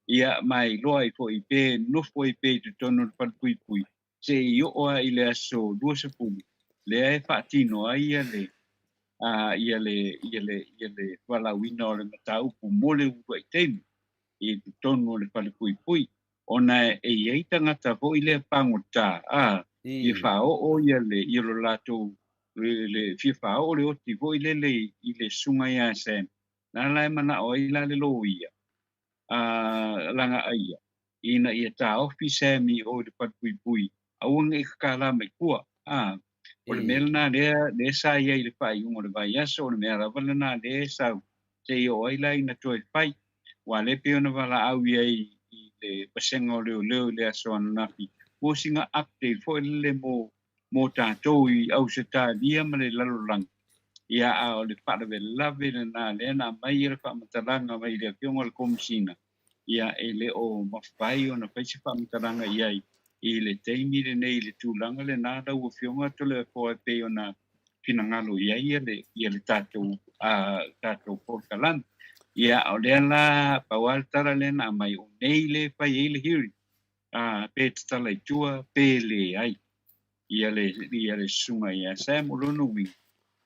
ia mai lo ai foi pe no foi pe to tono pa pui se io o I le aso due se pu le ai fatino ai ia le wala wina o le mata upu mole uai temi I tono le pale pui ona e iei tangata ho I le pangota I whao ia lo lato le fia whao le oti ho I le sunga ia sen na lai mana o ila le lo ia langa ia ina ia ta office mi o de pat pui awang e kala me kua o le melna de sa ia le pai o le vai aso o le mera valna de sa te o ila ina toi pai wa le pe ona vala au ia i le pasenga o le aso na fi mo singa update fo le mo tātou i au se tā lia ma le lalolang. Ia a o le wharewe lawe na le na mai e le whamataranga mai le pionga le komisina. Ia e le o mawhai o na paisi whamataranga iai i le teimi le nei le tūlanga le nāra ua pionga to le poe pe o na pinangalo iai ia le tātou porkalan. Ia o le la pawal tara le na mai o nei le pai e le hiri. Pe tala i tua pe le ai. Ia le sunga ia Sam o lono wing.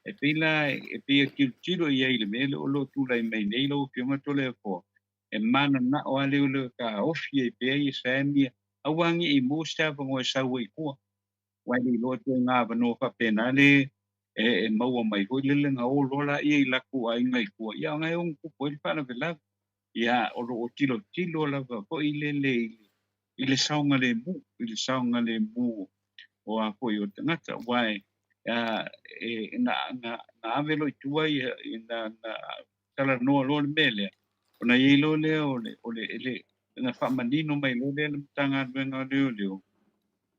E pila e pia tiro ia i le mele o lo tula i mai nei lo pionga tole e po. E mana na o ale o le ka ofi e pia i Sam ia. Awangi i mosta pa ngoe sawa i kua. Wai lo te ngā vano pa pena le e maua mai hoi lele ngā o lola ia i laku a inga i kua. Ia ngai on kupo i pana vela. Ia o lo o tilo lava po i le saunga le mu. O a poi o tangata wai na avelo i tua i na tala noa lo le mele o na i lo le o le na whamanino mai lo le tanga venga leo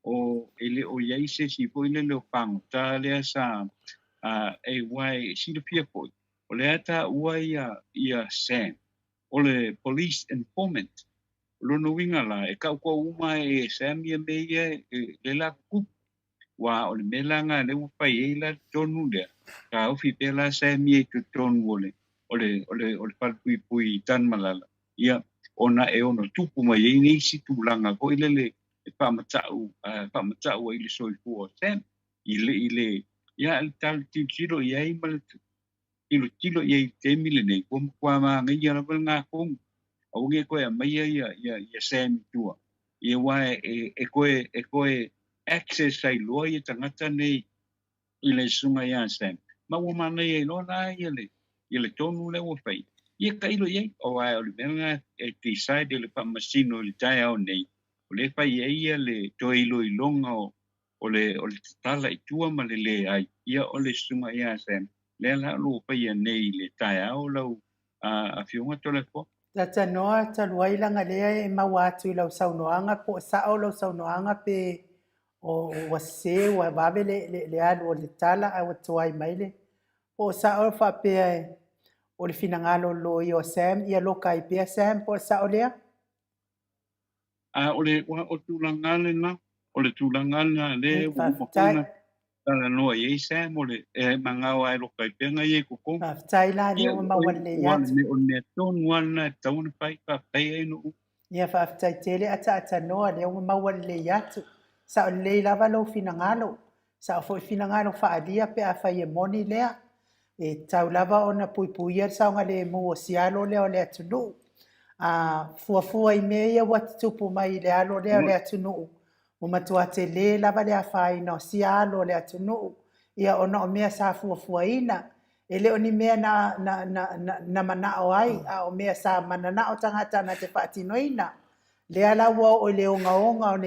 o ele o iaise si poi le leo pango ta lea sa e wai si le pia poi o le ata ua ia Sam o le police informant lo no winga la e kau kua uma e Sam ia meia le la kupu wa o le melanga le upai e la tonu le ka ofi pela sa mi to tonu o le pui tan malala ia ona e ono tupu mai e ni si tulanga ko ile pa matau ile soi fu Sam ile ia al tal tiro ia i mal tilo ia i te mile nei ko kwa ma ngai ia na nga ko au nge ko mai ia Sam tua ia wa e ko access ai loa i tangata nei i le sunga ia Sam. Ma ua mana i loa na i le tonu le ua whai. Ia kailo iei o ai o le menga e decide le pa masino le tai au nei. O le whai ia le toilo i longa o le tala i tua ma le ai. Ia o le sunga ia Sam. Le la lo whai nei le tai au lau a fionga tole po. Tata noa taluai langa lea e mawatu i lau saunoanga po sao lau saunoanga pe o wase wa babe le alu o le tala a o tuai maile o sa o fa pe o le finangalo lo i o Sam ia lo kai pe Sam po sa o le o tulangale na o le tulangale le mo tala no e Sam o le manga wa lo kai pe nga ye ko ko tai la le o mawale ya o ne ton wana taun pai pa pai no ia fa tai tele ata no le o mawale ya sa le lava lo finangalo sa fo finangalo fa adia pe a fa ye moni lea e tau lava ona pui sa nga le mo sialo le o le tunu fua i mea wat tupu mai le alo le tunu o matua te le lava le fa ina sialo le tunu ia ona o mea sa fua ina e le oni mea na mana o ai o mea sa manana o tangata na te patinoina le ala o le onga o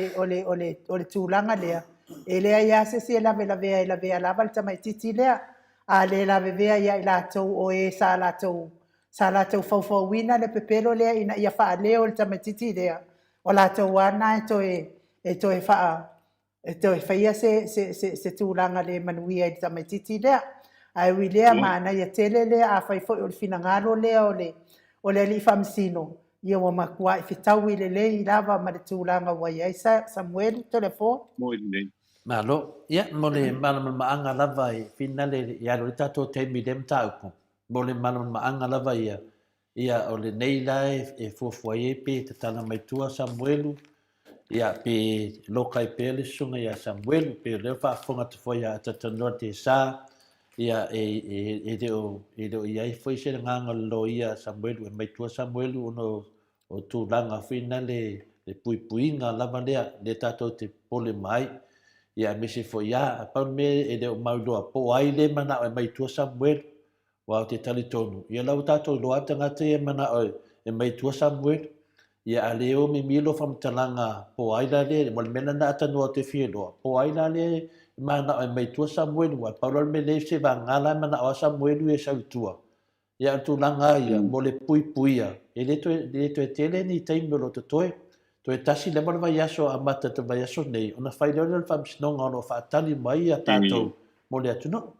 le tūlanga lea e lea ia se la vea lava le tamaititi lea a le la vea ia i lātou o e sa lātou faufauina le pepelo lea ina ia faa leo le tamaititi lea o lātou ana e toe faia se tūlanga le manuia i le tamaititi lea ai wi lea mana ia tele lea a fai foi o le finangalo lea o le ali famsino ia wa makua i fitau i le i lava ma le tūlanga wai ai Samuel telefo malo ia mo le maanga lava i finale ia lo tato te mi dem taupu mo le maanga lava ia o le nei lai e fuafuai pe te tala mai tua Samuelu ia pe lokai pe le sunga ia Samuelu pe le whaafonga te foi a tatanoa te sa ia e deo ia i foi se nganga lo ia Samuelu e mai tua Samuelu o tūlanga whina le puipuinga lava lea le tatou te pole mai ia mese foi ia a pau me e deo mauloa po ai le mana e mai tua Samuelu wa te tali tonu ia lau tātou loa tangata e mana oi e mai tua Samuel ia a leo me milo whamtalanga po aila le wal mena na atanua te whieloa po aila le mana oi mai tua Samuel wa paulal me le se va ngala mana o Samuel e sautua ia tu langa ia mo le pui puia e le to e tele ni taimi lo to toe to e tasi le mana vai aso a mata te vai aso nei ona fai le ona whamsinonga ono whaatali mai a tātou mo le atu no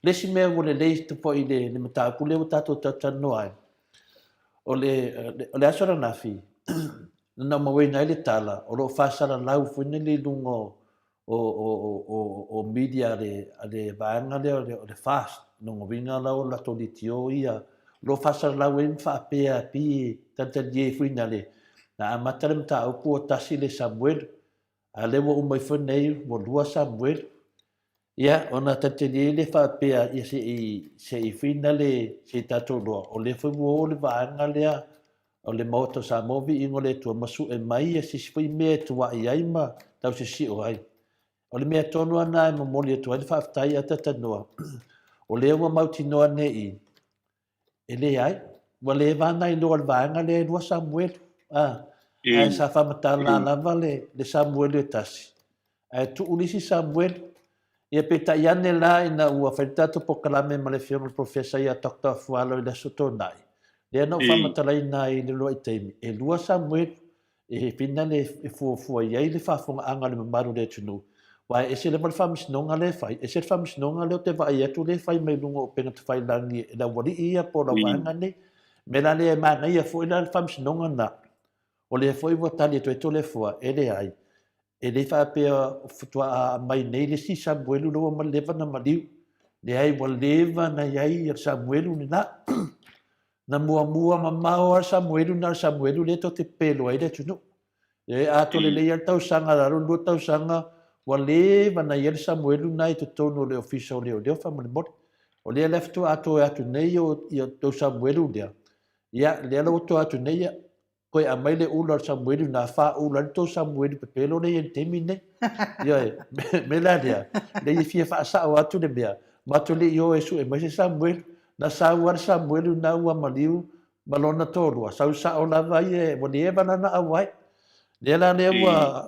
lesi mea mo le leis te po i le mataku le o tātou tatano ai o le aso rana fi na mawai nai le tala o lo whasara lau fuine le lungo o media le vaanga o le fast no winga lau la to tio ia lo whasara lau en whaapea pi tanta die fuina le na amatare mta o pu tasi le Samuel a le wo mai funei mo lua Samuel ia ona tante le whaapea ia se i fuina le se tato loa o le fumo o le vaanga lea o le Maota Samoa ingo le tua masu e mai e sisifui mea tua i aima tau se si o ai. O le mea tonu ana e mamoli e tua le whaftai a tatanoa. O le ua mauti noa ne i. E le ai, wa le vana i loa le vaanga le lua Samuel. Ai sa whamata la lava le Samuel e tasi. Ai tu ulisi Samuel ia peta iane la ina ua whaitatu po kalame ma le whionga profesa ia Dr. Fualo i la soto nai. Le no whamatalai nai le loa i teimi. E lua Samuel e pina le fuafua iai le whafonga anga le mamaru le tunu. Wai e se le mal whamisnonga le whai. E se le whamisnonga le o te vai atu le whai mai lunga o penga te whai langi e la wali ia po la wanga ne. Me la le mana ia fo ila le whamisnonga na. O le foi watali to e to le fua e le ai. E le whapea futua a mai nei le si Samuelu loa ma lewa na maliu. Le ai wa lewa na iai a Samuelu ni na. Na mua mamao ar Samuelu le to te pelo ai le tunu. E ato le lei al tau sanga raro lua tau sanga wa lewa na iai Samuelu nai to tono le ofisa o leo whamale mori. O lea lefto ato e atu nei o tau Samuelu lea. Ia lea lau to atu nei koe a mai le ula Samuelu na wha ula le tau Samuelu pe pelo le en temi ne. Ia me la lea. Le i fia wha sao atu le mea. Mato le io e su e mai se Samuelu. Na sauar Samuelu na ua maliu malona tolua. Sau sao la vai e wani e banana awai. Lea la lea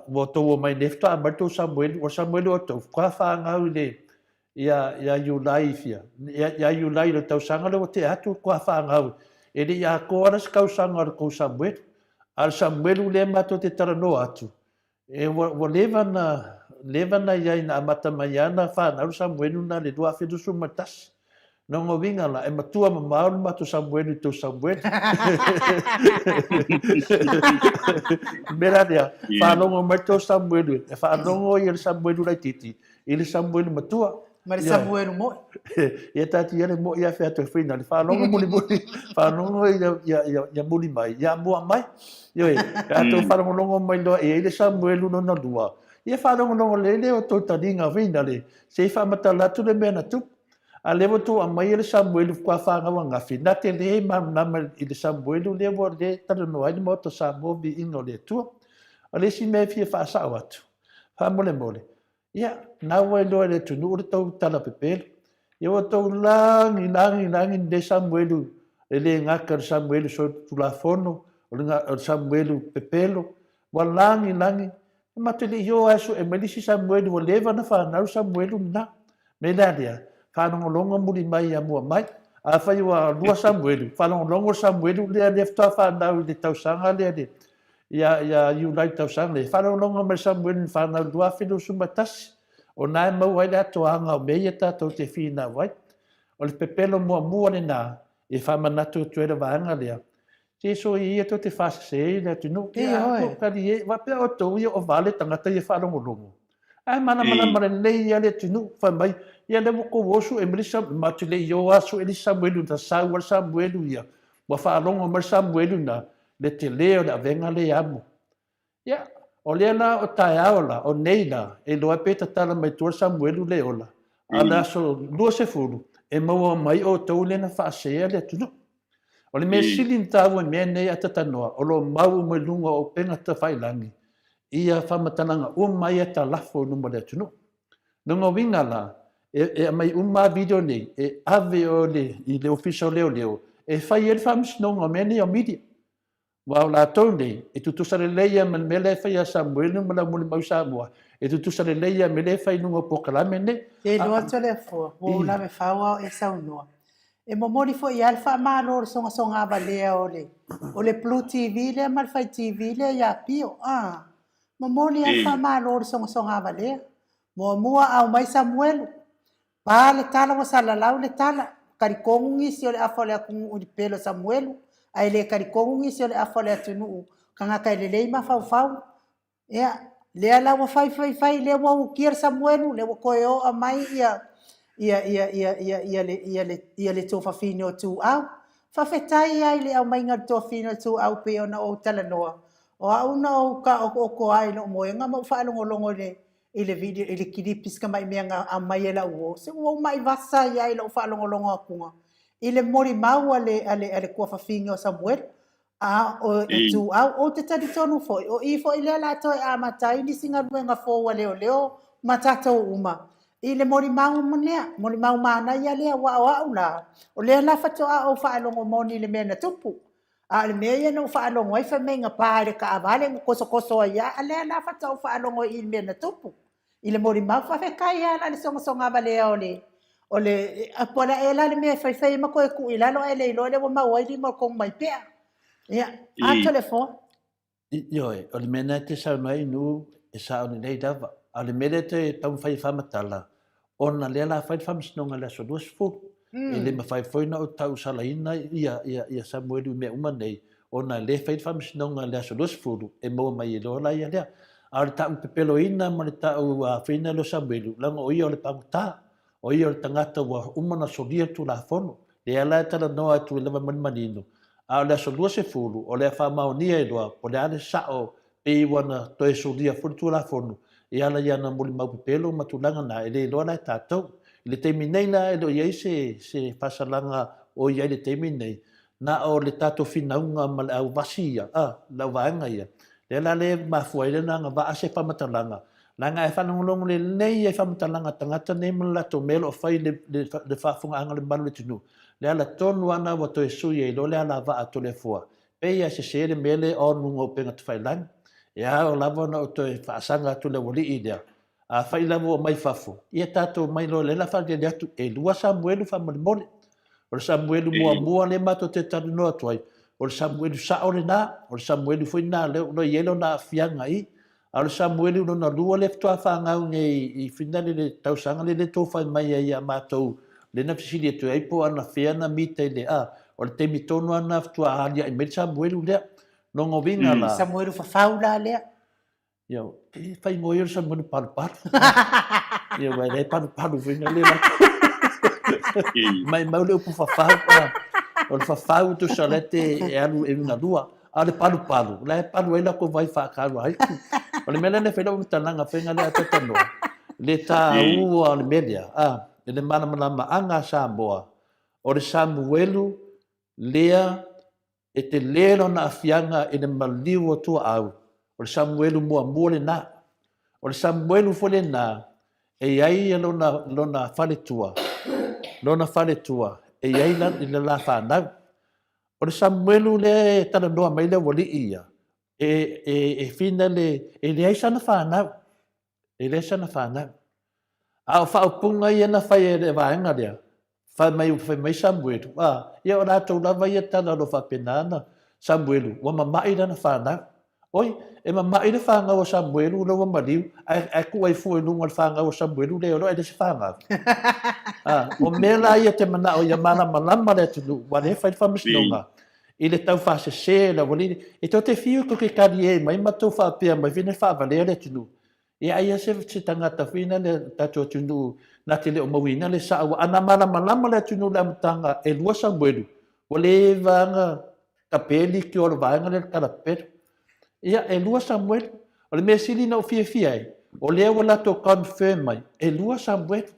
ua tau mai nefta a marto Samuelu. O Samuelu o tau kwa whaangau le ia Yulai fia. Ia Yulai le tau sanga le o te atu kwa whaangau. E le ia koara skau sanga le kou Samuelu. Al Samuelu le mato te tarano atu. E wa leva na iai na amata mai ana whanau Samuelu na le dua whidusu matasi. Nongo winga la e matua mamaulu matu Samuelu tu Samuelu. Mera dia, whanongo matu Samuelu. E whanongo i le Samuelu lai titi. I le Samuelu matua. Ma le Samuelu mo. Ia tati ia le mo ia whea toi whina. Le whanongo muli. Whanongo ia muli mai. Ia mua mai. Ioi, ato whanongo mai loa e le Samuelu no na lua. Ia whanongo lele o tau taringa whina le. Se whamata latu le mea na tupu. A lewa tu a mai le Samuelu kwa whangawa ngafi. Nā te le nama i le Samuelu lewa le tarano ai mo to Samoa ingo le tua. A le si mea fia whaasao atu. Whamole mole. Ia, nā wai loa le tunu ure tau tala pepele. Ia wa tau langi le Samuelu. E le ngaka le Samuelu so tulafono. O le Samuelu pepelo. Wa langi. E mate le io aso e melisi Samuelu wa lewa na whanau Samuelu na. Me ladia. Whanongolonga muri mai a mua mai. A whai wa lua Samuelu. Whanongolonga Samuelu lea lefta whanau le tausanga lea le. Ia Yulai tausanga le. Whanongolonga mai Samuelu whanau lua whino sumatasi. O nai mau ai le atoanga o mea tātou te whina wai. O le pepelo mua le nā. E whamanatu tuera wahanga lea. Te so i to te whasase e le tunu. Kari e. Wapea o tau ia o vale tangata i whanongolonga. Ai mana nei ia le tunu. Whamai. Ia le wako wosu e melisa matu le io asu e li Samuelu na sauar Samuelu ia. Wa whaalongo mar Samuelu na le te leo na venga le amu. Ia, o lea na o tae aola, o nei na, e loa peta tala mai tua Samuelu le ola. A la so lua se furu, e maua mai o tau le na whaasea le tunu. O le mea silin tawa mea nei atatanoa, o lo mau mai lunga o penga ta whailangi. Ia whamatananga o mai e ta lafo numa le tunu. Nunga winga la, e mai video nei e ave o le official leo e fai ele whamisnonga mene o media. Wa la tone e tu sale leia mele fai a Samuel mala muli mau Samoa e tu sale leia mele fai nunga pokalame ne. E loa tole fo, o la me fawa e saunoa. E momori fo i alfa malo songa valea o le Blue TV le malfai TV le ya pio. Momori alfa malo songa valea. Mua au mai Samuel. Pa le tala wa salalau le tala. Karikongi si o le afa le akung uni pelo Samuel. Ai le karikongi si o le afa le atunu. Kanga kai le leima fau. Ea, le ala wa fai le wa ukir Samuel. Le wa koeo a mai ia le tofa fino tu au. Whawhetai ai le au mainga tofa fino tu au pe ona o talanoa. O au na o ka o ko ai no moenga ma whaalongolongo le ile video ile kilipis ka mai mea a mai la uo. Se uo mai vasa ia ile o whaalongolongo akunga. Ile mori mau ale kua whawhinga o Samuel. O tu au o te tari tonu foi. O i foi le la toi a matai ni singa ruenga fōua leo matata uma. Ile mori mau monea, mori mau mana ia lea wa la. O lea la fatoa o whaalongo moni le mea na tupu. A le mea ia no whaalongo ai whamenga pāre ka avale koso ia, a lea la fatoa o whaalongo i le mea na tupu. Ile mori mau whawhekai ala le songa valea o le apora e la le mea whaiwhai mako e ku ilalo e le ilo le wa mau ai mo kong mai pea. Ia, a telefon. Ioe, o le mena te saunai nu e sauni nei dava. A le mele te tau whai whamatala. Ona lea la whai whamisnonga la soduas fu. E le mawhai whoina o tau salaina ia Samuelu mea umanei. Ona le whai whamisnonga la soduas fu. E mua mai e lola ia lea. A le tau pepelo ina ma le tau whina lo Samuelu. Langa o ia o le panguta. O ia o le tangata wa umana solia tu la fono. Le ala e tala noa tu e lewa manino. A le soduas e fu. O le whamaunia e loa. O le ale sao pe iwana toe solia fu tu la fono. E ala ia na muli mau pepelo matulanga na ele loa lai tātou. I le teimi nei na e lo iei se whasalanga o iei le teimi nei. Na o le tātou whinaunga ma le au vasi ia, lau vaenga ia. Le ala le mafua ile na ngā waa se whamatalanga. Na ngā e whanongolongo le nei e whamatalanga tangata nei mala to melo o whai le whafunga anga le malu le tunu. Le ala tonu ana wa to e sui e lo le ala waa to le fua. Pea se se le mele o nunga o penga tu whailang. Ia o lava na o toi whaasanga tu le wali i lea. A whai lava o mai whafo. Ia tātou mai lo le la whare le atu. E lua Samuelu whamole mole. O le Samuelu mua le mato te tari noa tuai. O le Samuelu sao le nā. O le Samuelu fwoi nā leo no ielo nā fianga i. A le Samuelu no na lua le ftua whangau nge i whindale le tausanga le tōwhai mai ai a mātou. Le na fisili e tu eipo ana whiana mita i le a. O le temi tonu ana ftua halia i mele Samuelu lea. Nongo vinga la. Samuelu whawhau la lea. Iau, e whai ngoi ora Samuelu paru. Iau, vai rei paru vinga lea. Mai maule upu whawhau. O le whawhau tu salete e alu e vinga lua. A le paru. La e paru eila ko vai whakaru haiku. O le mele ne whenau mitananga whenga lea tatanoa. Le tā ua o le melea. E le mana anga Samoa. O le Samuelu lea e te lero na afianga e le maliu o tua au. O le Samuelu mua le nā. O le Samuelu fole nā. E iai e lona whale tua. Lona whale tua. E iai la whanau. O le Samuelu le tana noa mai le wali ia. E whina le, e le aisana whanau. E le aisana whanau. A o whaupunga i ana whai e le vaenga lea. Whai mai Samuelu. Ia o rātou lava ia tana no whapenana. Samuelu, wa mamai rana whanau. Oi, e mamai le whangau o Samuelu la wa mariu. Ai ku ai fu e nunga le whangau o Samuelu le oro e le se whangau. O mela ia te mana o ia mana malama le tunu. Wane whai whamasnonga. I le tau whase se la wali. E tau te whiu ko ke kari e mai matou whapea mai vine whavalea le tunu. E aia se tangata whina le tatua tunu. Na te leo mawina le saa wa ana malama le tunu le amutanga e lua Samuelu. Wale vanga kapeli ki o le vaenga le karapero. Ia e lua Samuelu. O le mea sili na o fia ai. O lea wala to confirm mai. E lua Samuelu.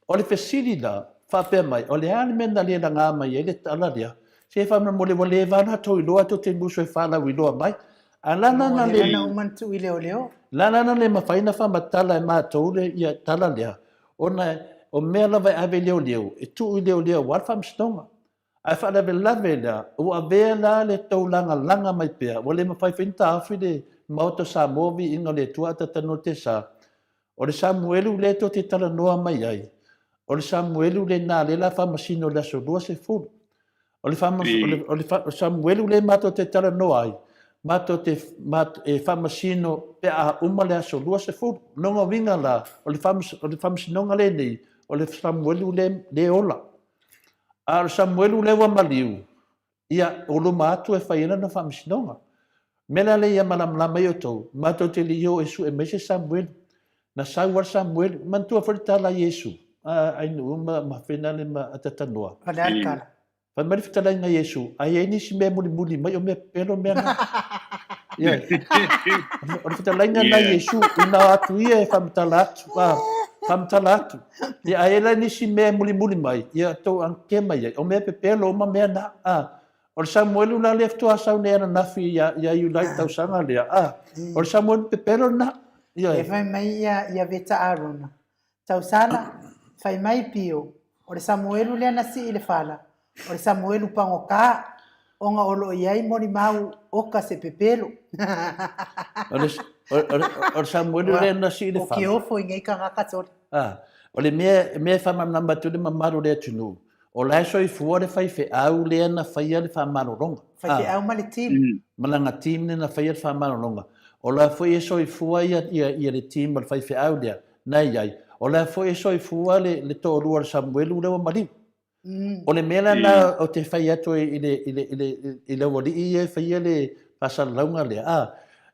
O le fesili na whapea mai. O le ane mena lea na ngā mai e le tala lea. Se whamna mo le wale vana to i loa to te muso e whala i loa mai. A lana na le... Lana umantu i leo. Lana na le mawhaina whamatala e mātou le ia tala lea. Ona o mea lava ave leo e tu leo wa fam stonga ai fa lave la o ave la le tau langa mai pea o le mafai finta afi de Maota Samoa vi inga le tua tatano te sa o le Samuelu le to te tala noa mai ai o le Samuelu le na le la famasino la so dua se fulu o le Samuelu le mato te tala noa ai mato te famasino pe a uma le so dua se fulu nonga winga la o le famasino le nei o le Samuelu le ola a le Samuelu le wa maliu ia o lo mato e faina na famasino mela le ia malamlama i o tou mato te lio e su e mese Samuel na sauar Samuel mantua fritala Yesu ai no ma fena le ma atatanoa Padarkala. fa mari fitala nga Yesu ai ni si me muli mai o me pelo me na ia o fitala nga na Yesu ina atu ia e famtalatu ia ai la ni si me muli mai ia to anke mai o me pelo ma me na o Samuel la lefto asau ne na nafi ya you like tau sanga le o Samuel pepero na E fai mai ia veta arona. Tau sana, fai mai pio. O le Samuelu le nasi i le fala. O le Samuelu pango ka, o nga olo iai moni mau oka se pepelo. o Samuel le nasi i le fala. O ki ofo i ngai ka ngaka tori. O le mea whamam namba tu le mamaru le tunu. O lai so i fuare fai fe au le na fai le whamaro ronga. Fai fe au ma le tim. Malanga tim ne na fai le whamaro ronga. O la foi e soi fua ia le team al fai fe au dia nai ai o la foi e soi fua le to ruar Samuel le wa mali o le mela na o te fai ato i le wali i fai le pasal launga le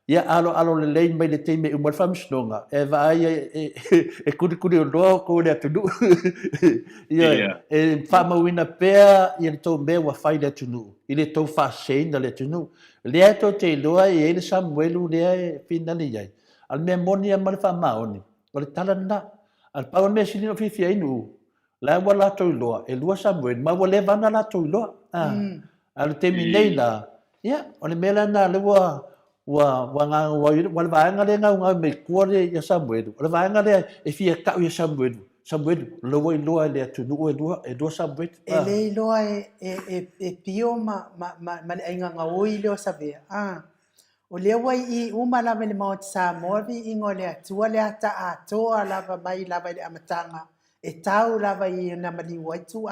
ia alo le lei mai le teime u mal fam snonga e vai e kuri o lo ko le atu ia e fama wina pea i le to me wa fai le tunu i le to fa sein le tunu le ato te loa i ele Samuelu le finali iai al me moni mal fa maoni o le tala na al pa me sini fi inu la wala to loa e lua Samuel ma wale vana la to loa al terminei la ia o le mela na le wa vaanga le ngau me kuare ya Samuel o le vaanga le e fia ka ya Samuel loa i loa le atu e do Samuel e le loa e pio ma le ainga ngau i leo savea o le wai i uma lava le Maota Samoa vi ingo le atua le ata atoa lava mai lava le amatanga e tau lava i na mali waitu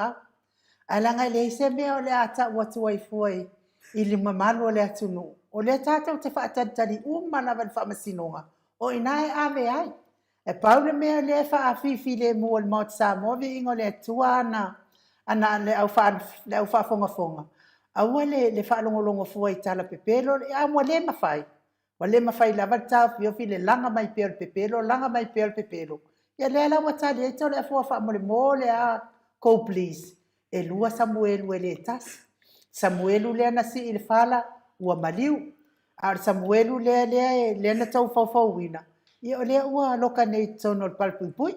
alanga le se mea o le ata watu wai fuai i li mamalo le atunu o le tātou te whaatari uma lava le whaamasinonga o inae ave ai e paule mea le whaafifi le mua le Maota Samoa vi ingo le atua ana le au whaafonga aua le whaalongolongo fuai tala pepelo e amua le mawhai wa le mawhai lava tau fiofi le langa mai peo le pepelo ia le ala watali e tau le afua whaamole mole a ko please e lua Samuelu e le tas Samuelu le nasi i le whala ua maliu a Samuelu le na tau whauwhauina ia o le ua loka nei tono le palpuipui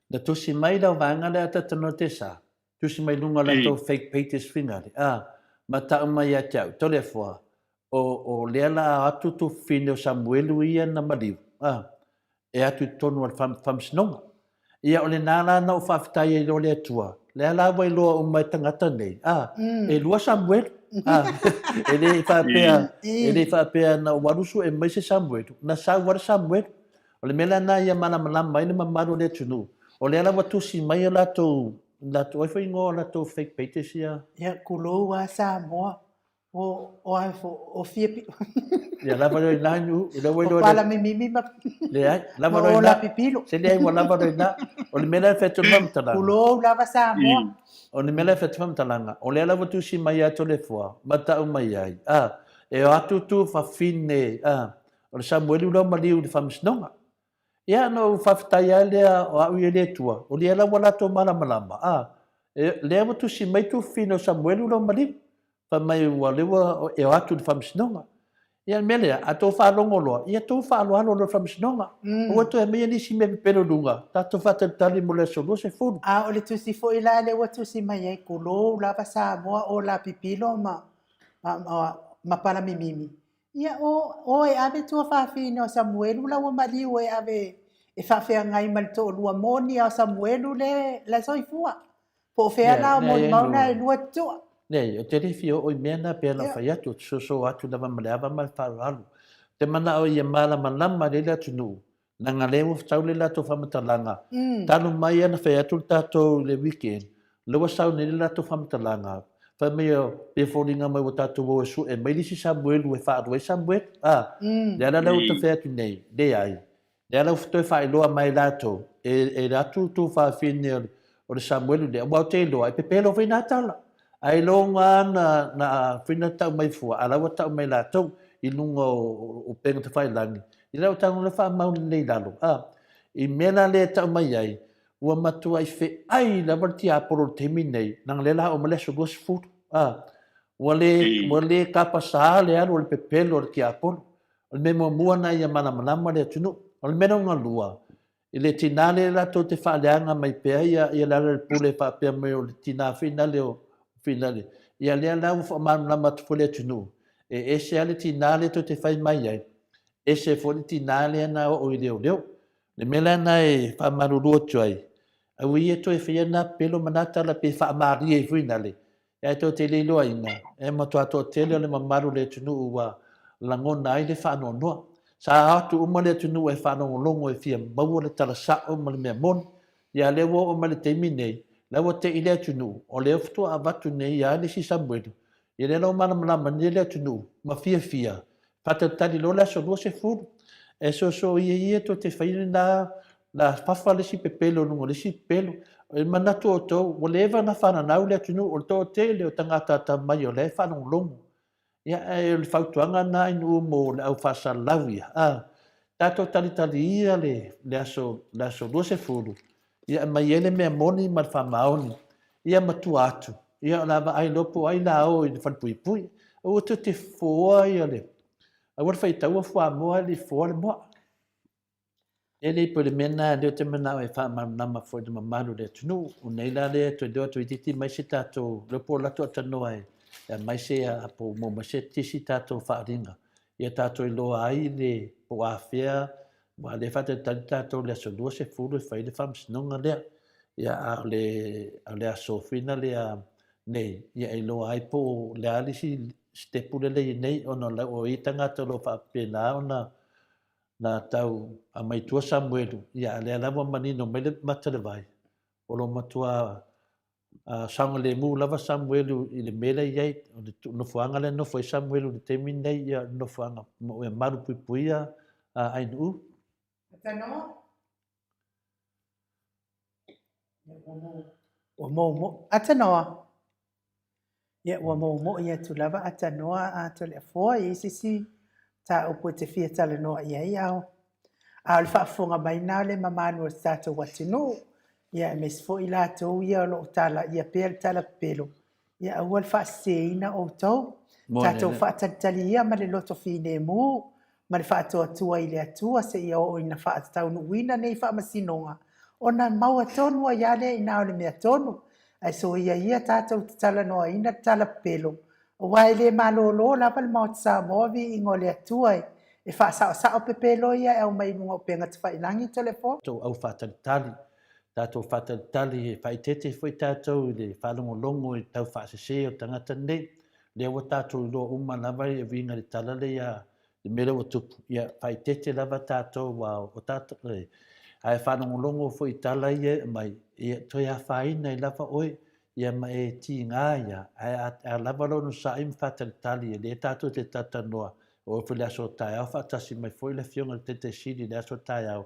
na tusi mai lau vanga le atatano te sa tusi mai lunga la tau fake pages fingari ma ta mai a tau tole fua o le ala atu tu fine o Samuelu ia na maliu e atu tonu al fam snonga ia o le nala na o whawhitai e lo le atua le ala wai loa o mai tangata nei e lua Samuel e le whapea na warusu e mai se Samuel na sa war Samuel o le mela na ia mana mai le mamaru le tunu o le ala watusi mai la to ai foi ngo la to fake pages ia kulou a Samoa o fie ia lava roi na nu le wai o pala mimi ma le ai lava roi na pipilo se le ai lava roi na o le mela fetu mam tala kulou lava Samoa o le mela fetu mam talanga o le ala watusi mai a tole fua mata o mai ai e atu tu fa fine o le Samuel lo maliu le famsnonga ia no whawhitai lea o au i le tua. O le ala wala tō malama. Lea watu si mai tu fino Samuelu lo maliu. Pa mai ua lewa e o atu le whamsinonga. Ia melea, a tō whaalongo loa. Ia tō whaaloalo lo whamsinonga. Ua tō e mea nisi me pepero lunga. Tato whatatali mo le solo se furu. O le tusi fo ila le watu si mai e kulo lava Samoa o la pipilo ma para mimimi. Ia o e ave tua whawhine o Samuelu la ua maliu e ave e whawhea ngai mal to lua moni a Samuelu le soifua. Po whea nao moni mauna e lua tua. Nei, o te rifi o i mena pe la whai atu, so atu lava maleava mai whaalu. Te mana o ia mala malama le la tunu. Na ngā lewa tau le la to whamatalanga. Tanu mai ana whai atu tatou le weekend. Lewa sau ne le la to whamatalanga. Whai mea pe whoringa mai o tatou o su e mai lisi Samuelu e whaaru e Samuel. Le ala lau ta whai atu nei, le ai. Le ala ufto e whai loa mai lato. E ratu tu whai whine o le Samuelu le. Wau te loa, e pepelo whai nā tala. Ai longa na whina tau mai fua, alawa tau mai lātou, i lunga o penga te whai langi. I lau tau le wha mauni nei lalo. I mena le tau mai ai, ua matua i whi ai la warti aporo te minei, nang le la o maleso gosi futu. Ua le kapa saa le alo le pepelo le ki aporo. O le memo mua na ia mana manama le atunu. O le mena unga lua. I le tina le la to te wha leanga mai pea ia la le pule wha pea mai o le tina whina leo. Finale. Ia lea lau wha manu na matufole tunu. E se ale tinale to te whai mai ai. E se fole tinale ana o i leo leo. Le mela na e wha manu rua tuai. Au ia to e whia na pelo manata la pe wha maari e finale. Ia to te leilo ina. E matua ato tele le mamaru le tunu ua langona ai le wha noa. Sa atu uma le tunu e wha longo e whia maua le tala sa o le mea mon. Ia lewa o male te minei. Lawa te ile tunu o le ftu avatu nei ya le si Samuelu ye le no mana mana manele tunu ma fia pata tali lola so do se fu e so ye to te faina la fafa le si pepelo no le si pelo e mana to o leva na fana na le tunu o to te le o tangata ta mai o le fa no longo ya e le fautuanga na inu mo le au fa salavia tato tali ia le so do se fu ia mai ele mea moni ma fa maoni ia matu atu ia lava ai lopo ai la o i fa pui o to te foa ia le a war fai tau fa mo ali fo le mo ele po le mena le te mena e fa na ma fo de mamalu le tunu o nei la le to do to titi mai se tato lopo la to tano ai e mai se a po mo ma se tisi tato fa ringa ia tato i lo ai le po afia ma le fate tato le so do se fu le fai le fams non le ia le sofina le nei ia i lo ai po le ali si stepu le nei ona la o itanga to lo fa pena ona na tau a mai tua Samuelu ia le lava manino mai le matale vai o lo matua sanga le mu lava Samuelu i le mele ia no fuanga le no foi Samuelu le temi nei ia no fuanga mo e maru puipuia ai nu Atanoa? Ua mo. Atanoa? Ia ua mo ia tu lava atanoa a to le afoa i sisi ta upo te fia tala noa ia iau. A le whaafonga mai nā le mamanu o tātou watinu. Ia mes fo i lātou ia lo tala ia pēr tala pelo. Ia ua le whaaseina o tau. Tātou whaatalitali ia ma le loto fine mu. Ma le whaatoatua i le atua se ia o ina whaatau nuina nei whaamasinonga. O na maua tonu a iale i nao le mea tonu. Ai so ia tātou te tala noa ina tala pelo. O wai le malolo lapa le Maota Samoa vi ingo le atua e whaasao pepelo ia e au mai nunga o penga te whailangi telefon. Au whaatalitali. Tātou whaatalitali e whaitete foi tātou i le whalongolongo i tau whaasese o tangata nei. Le awa tātou lo uma lavari e vinga le tala le ia le mele o tupu. Ia whaitete lava tātou wa o tātou le. Ai whanongolongo foi tala ia mai. Ia toi a whaina i lava oi. Ia mai ti ngā ia. Ai lava lono sa im whaatalitali e le tātou te tatanoa. O while aso tai au whaatasi mai foi le fionga le tete siri le aso tai au.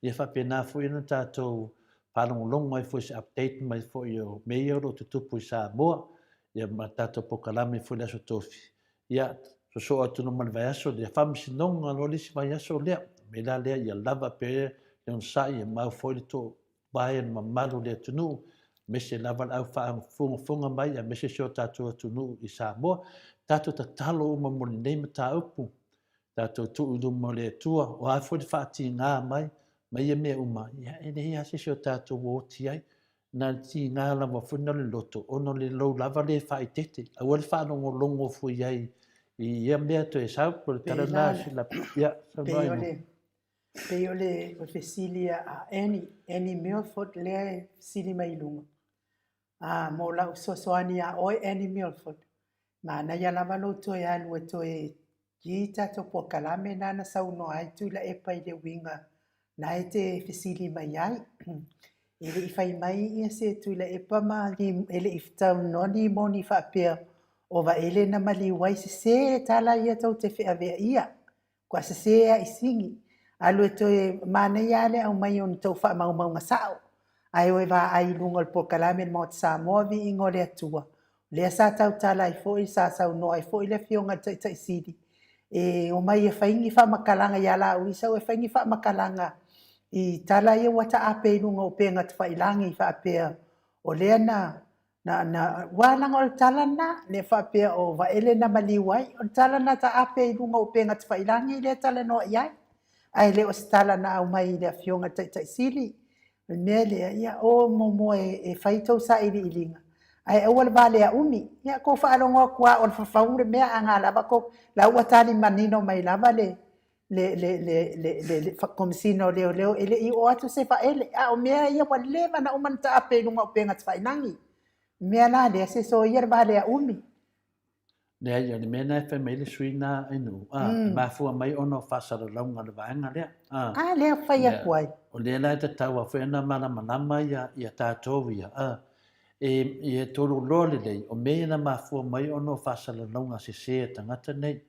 Ia whapena foi no tātou whanongolongo ai foi se update mai foi o mea ro te tupu i Samoa. Ia ma tātou pokalame foi le aso tofi. Ia so atu no man vai aso le whamisinonga lo lisi vai aso lea. Me la lea ia lava pe le on sai e mau foi le to vai ma malu le tunu. Me se lava au funga mai a me se sio tātou atunu i Samoa. Tātou ta talo uma moni nei ma tā upu. Tātou tu udu mo le tua. O a foi le whaati ngā mai. Mai e mea uma. Ia e nei a se sio tātou o ti ai. Na ti ngā lava funa le loto. Ono le lau lava le whaitete. A wale whanongo longo fui ai. I ia mea to e sau. Por tala nā si la. Ia, sa mai mo. pe o le fesilia a any Milford le fesili mai lunga. Mo la usosoani a oi any Milford. Ma na ya lava lo to ya lu to e gita to po kalame na na sau no ai tu la e pai le winga. Na e te fesili mai ai. Ele I fai mai ia se tu la e pa ma li ele I ftau no ni mo ni fa pia. O va ele na mali wai se tala ia tau te fe ave ia. Kwa se a isingi. Alu to e mana ia le au mai on tau fa mau nga sao. Ai o va ai lunga po kalame mo Samoa vi ingo le atua. Le sa tau tala I foi sa sau no ai foi le fionga tai sidi. E o mai e faingi fa makalanga ia la u isa o faingi fa makalanga. I tala ia wata ape lunga o penga te failangi fa apea. O lea na walanga o tala na le fa apea o va ele na maliwai. O tala na ta ape lunga o penga te failangi le tala no iai. Ai le o tala na au mai le fionga tai sili. Mea lea ia o momo e faitau sa ili ilinga. Ai awal vale a umi. Ia ko fa alonga kua o fafaure mea anga lava ko la watani manino mai lava le komisino leo ele I o atu se fa ele a o mea ia wa leva na umanta ape lunga o penga te whainangi. Mea la le se so ia vale a umi. Lea ia ni mena e whemele suina inu. Mafua mai ono whasara launga le vaenga lea. Lea whai a kuai. O lea lai te tau a whena mana manama ia tātou ia. E toro lole lei, o mea na mafua mai ono whasara launga se se tangata nei.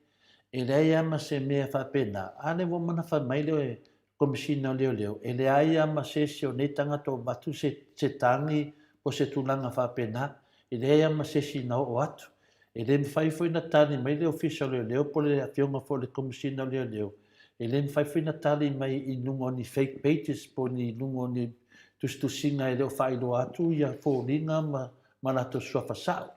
E lea ama se mea whapena. Ale wo mana wha mai leo e komisina leo. E lea ama se o nei tangata o batu se tangi po se tulanga whapena. E lea ama se si nao o atu. E le mwhai fwoi na tani mai le official leo po le awhionga fo le komisina leo. E le mwhai fwoi na tani mai I nungo ni fake pages po ni nungo ni tustusinga e leo whailo atu ia fo ringa ma lato suafasao.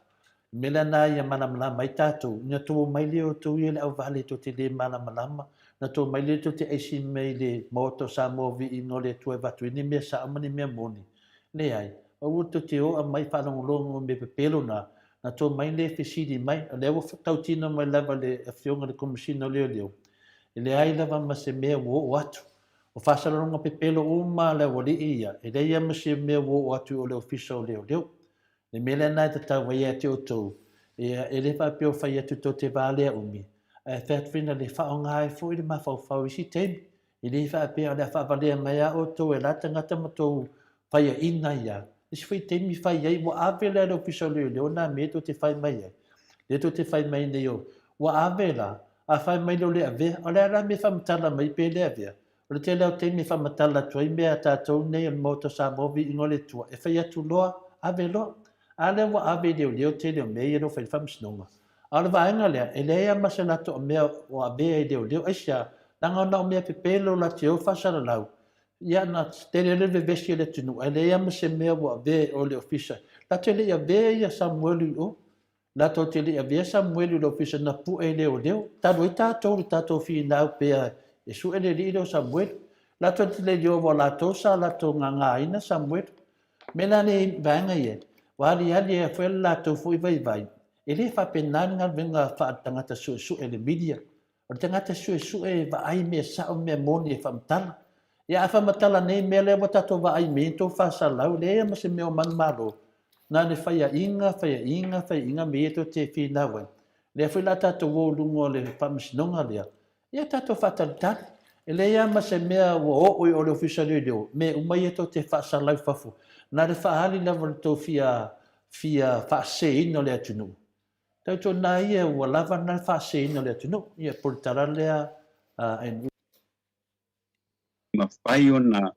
Mela na ia manamala mai tātou. Ina tō mai leo tō ia le au vale tō te le manamalama. Na tō mai leo tō te eisi mai le Maota Samoa Viiga le tua watu. Ini mea sa amani mea moni. Le ai. Au tō te o a mai whanongongo me pepelo na. Na tō mai le fesidi mai. Le au tautina mai lava le awhionga le komisina leo. Le ai lava ma se mea o atu. O whasaronga pepelo o ma le wali ia. E le ia ma se mea o atu o le official leo. Le mele nai te tau wai ate o tau. E le whapeo whai atu tō te wālea umi. E whaatwhina le whaonga e fo I le mawhau isi tēmi. I le whapeo le whawalea mai a o tau e lata ngata ma tau whai a ina ia. Isi whai tēmi whai ai wa awela le official leo nā me tō te whai mai ai. Le tō te whai mai nei o. Wa awela a whai mai lo le avea. O le ara me whamatala mai pe le avea. O le te leo tēmi whamatala tuai mea tātou nei o Maota Samoa Viiga le tua. E whai atu loa aweloa. Ale wa ave leo te leo mea ino whai whamsinonga. Ale vaenga lea, e lea masanato o mea o ave leo aisia, langa ona o mea pepelo la te o whasara lau. Ia na tere lewe vesi le tunu, e lea mase mea o ave o leo fisa. La te lea ave ia Samuelu o, la to te lea ave Samuelu leo fisa na pu e leo. Talo I tātou fi nau pea, e su e le li leo Samuelu. La to te leo wa la to sa la to nganga ina Samuelu. Mela ne vaenga ie. Wali ali e whela la tau fui vai. E le whapenani ngā venga whaatangata su e le media. O le tangata su e vai mea sao mea moni e whamatala. Ia a whamatala nei mea lea wa tato vai mea tō whasalau lea ma se mea o manmaro. Nā ne whaia inga mea tō te whinawai. Lea whela tato wō lungo le whamisinonga lea. Ia tato whatalitari. E lea ma se mea o oi o le ofisa leo. Me umai e tō te whasalau whafu. Nā re whaali lava tō fia whaase ino lea tunu. Tau tō nā ia ua lava nā whaase ino lea tunu. Ia poritara lea mawhai ona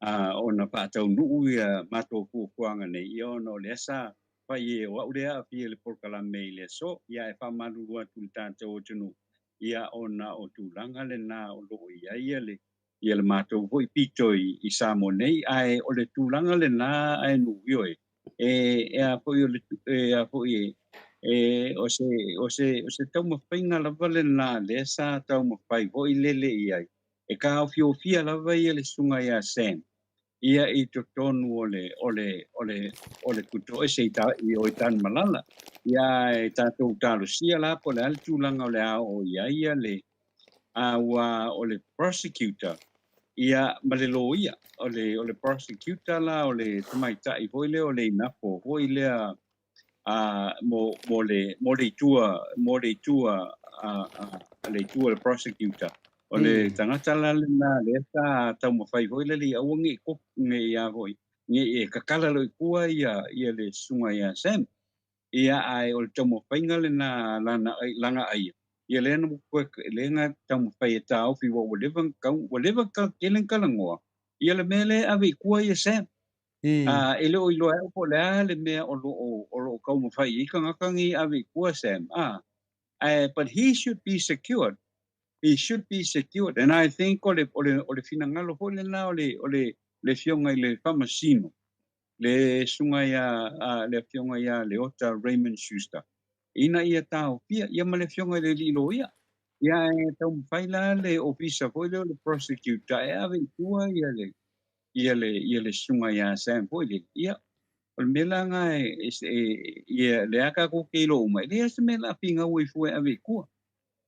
whaatau nuu ia mato kuanga nei ia ona o lea sa whai e o aurea a fia le porkala mei lea so ia e whamarua tu tātou o tunu. Ia ona o tūlanga le nā o loo ia le ia le mātou hoi pito I Samoa nei, ai o le tūlanga le nā ai nui oi. E a poi o le o se tau mawhainga lava le nā le sa tau mawhai hoi lele iai. E ka au fia lava ia le sunga ia Sam. Ia I totonu o le kuto e se I o tan malala. Ia e tātou tālo sia la po le al tūlanga o le a o ia le awa o le prosecutor. ia malelo ia ole prosecutor la ole tamaita I foi le ole napo foi le mo le tua le tua prosecutor ole tangata la na le ta tau mo fai foi le awangi ko nge ia foi nge e kakala lo kua ia le sunga ia sem ia ai ole tau mo fai ngale na langa ai ia le no ko le nga tau mo fai ta ofi wo whatever ka kelen kalangoa ia le mele ave kua ia sem ele o ilo e po le me o ka mo fai I ka ngi ave kua sem but he should be secured. He should be secured, and I think ole finangalo ho le na le fionga le famasino le sunga ya le fionga ya le ota Raymond Schuster ina ia tau pia ia male fionga le lilo ia e tau faila le officer ho le prosecutor e ave tua ia le sunga ya sam ho ia o melanga ia le aka ko ke lo mai le se mela pinga wi fu ave ku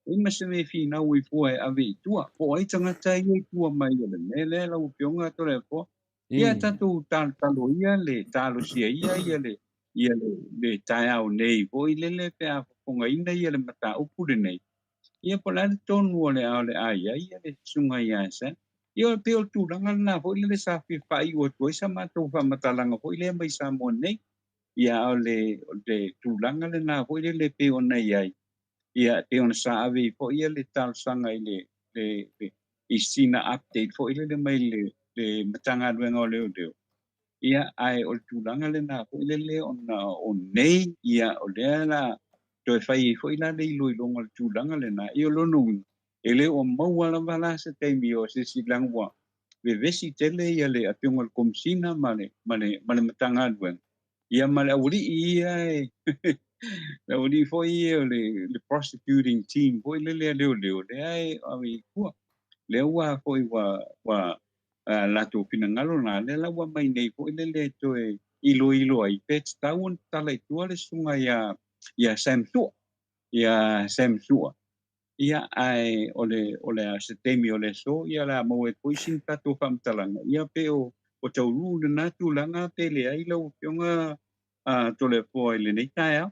Ima se me fina ui fua ave tua. Po ai tangata I tua mai le mele la upionga to le po. Ia tatu talo ia le talo sia ia le tai au nei po I le pe a fonga ina ia le mata upure nei. Ia po la tonu ole ale ia le sunga ia sa. Ia pe o tu langa na po le sa fi fai o to sa mata fa mata langa po le mai sa mo nei. Ia ole tu langa le na po le pe o nei ai. Ia te ona sa ave po ia le tal sanga I le isina update po ile le mai le matanga luenga leo ia ai o tulanga le na po ile le ona o nei ia o le la to fai po ila le lo longa tulanga le na ia lo no ele o mau ala bala se te mi o se si langwa ve vesi tele ia le apiunga komsina male matanga luenga ia male uri ia la uri foi le prosecuting team foi le ai ai ku le wa foi wa la to pinangalo na le la wa mai nei foi le to ilo ai pet taun tala tu le sunga ya semsu ia ai ole a setemi ole so ia la mo e poisin tato fam talanga ia pe o tau lu na tu langa pe le ai lo pionga to le foi le nei tai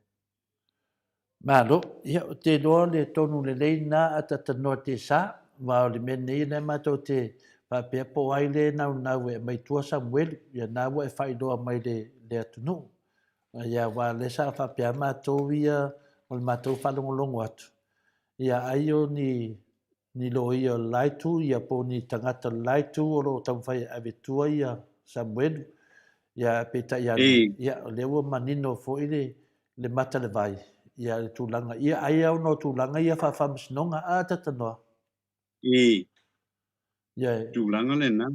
Malo, ia o te loa le tonu le leina a tatanoa te sa, wa o le mene i le mato te papea po ai le nau e mai tua Samuel, ia nawa e whai loa mai le atunu. Ia wa le sa papea mato ia o le mato whalongolongo atu. Ia ai o ni lo ia laitu, ia po ni tangata laitu o lo tau whai ave tua ia Samuel, ia peta ia lewa manino fo i le mata le vai. Ia le tūlanga. Ia ai au no tūlanga ia whawhamsinonga a tatanoa. Ia tūlanga le na.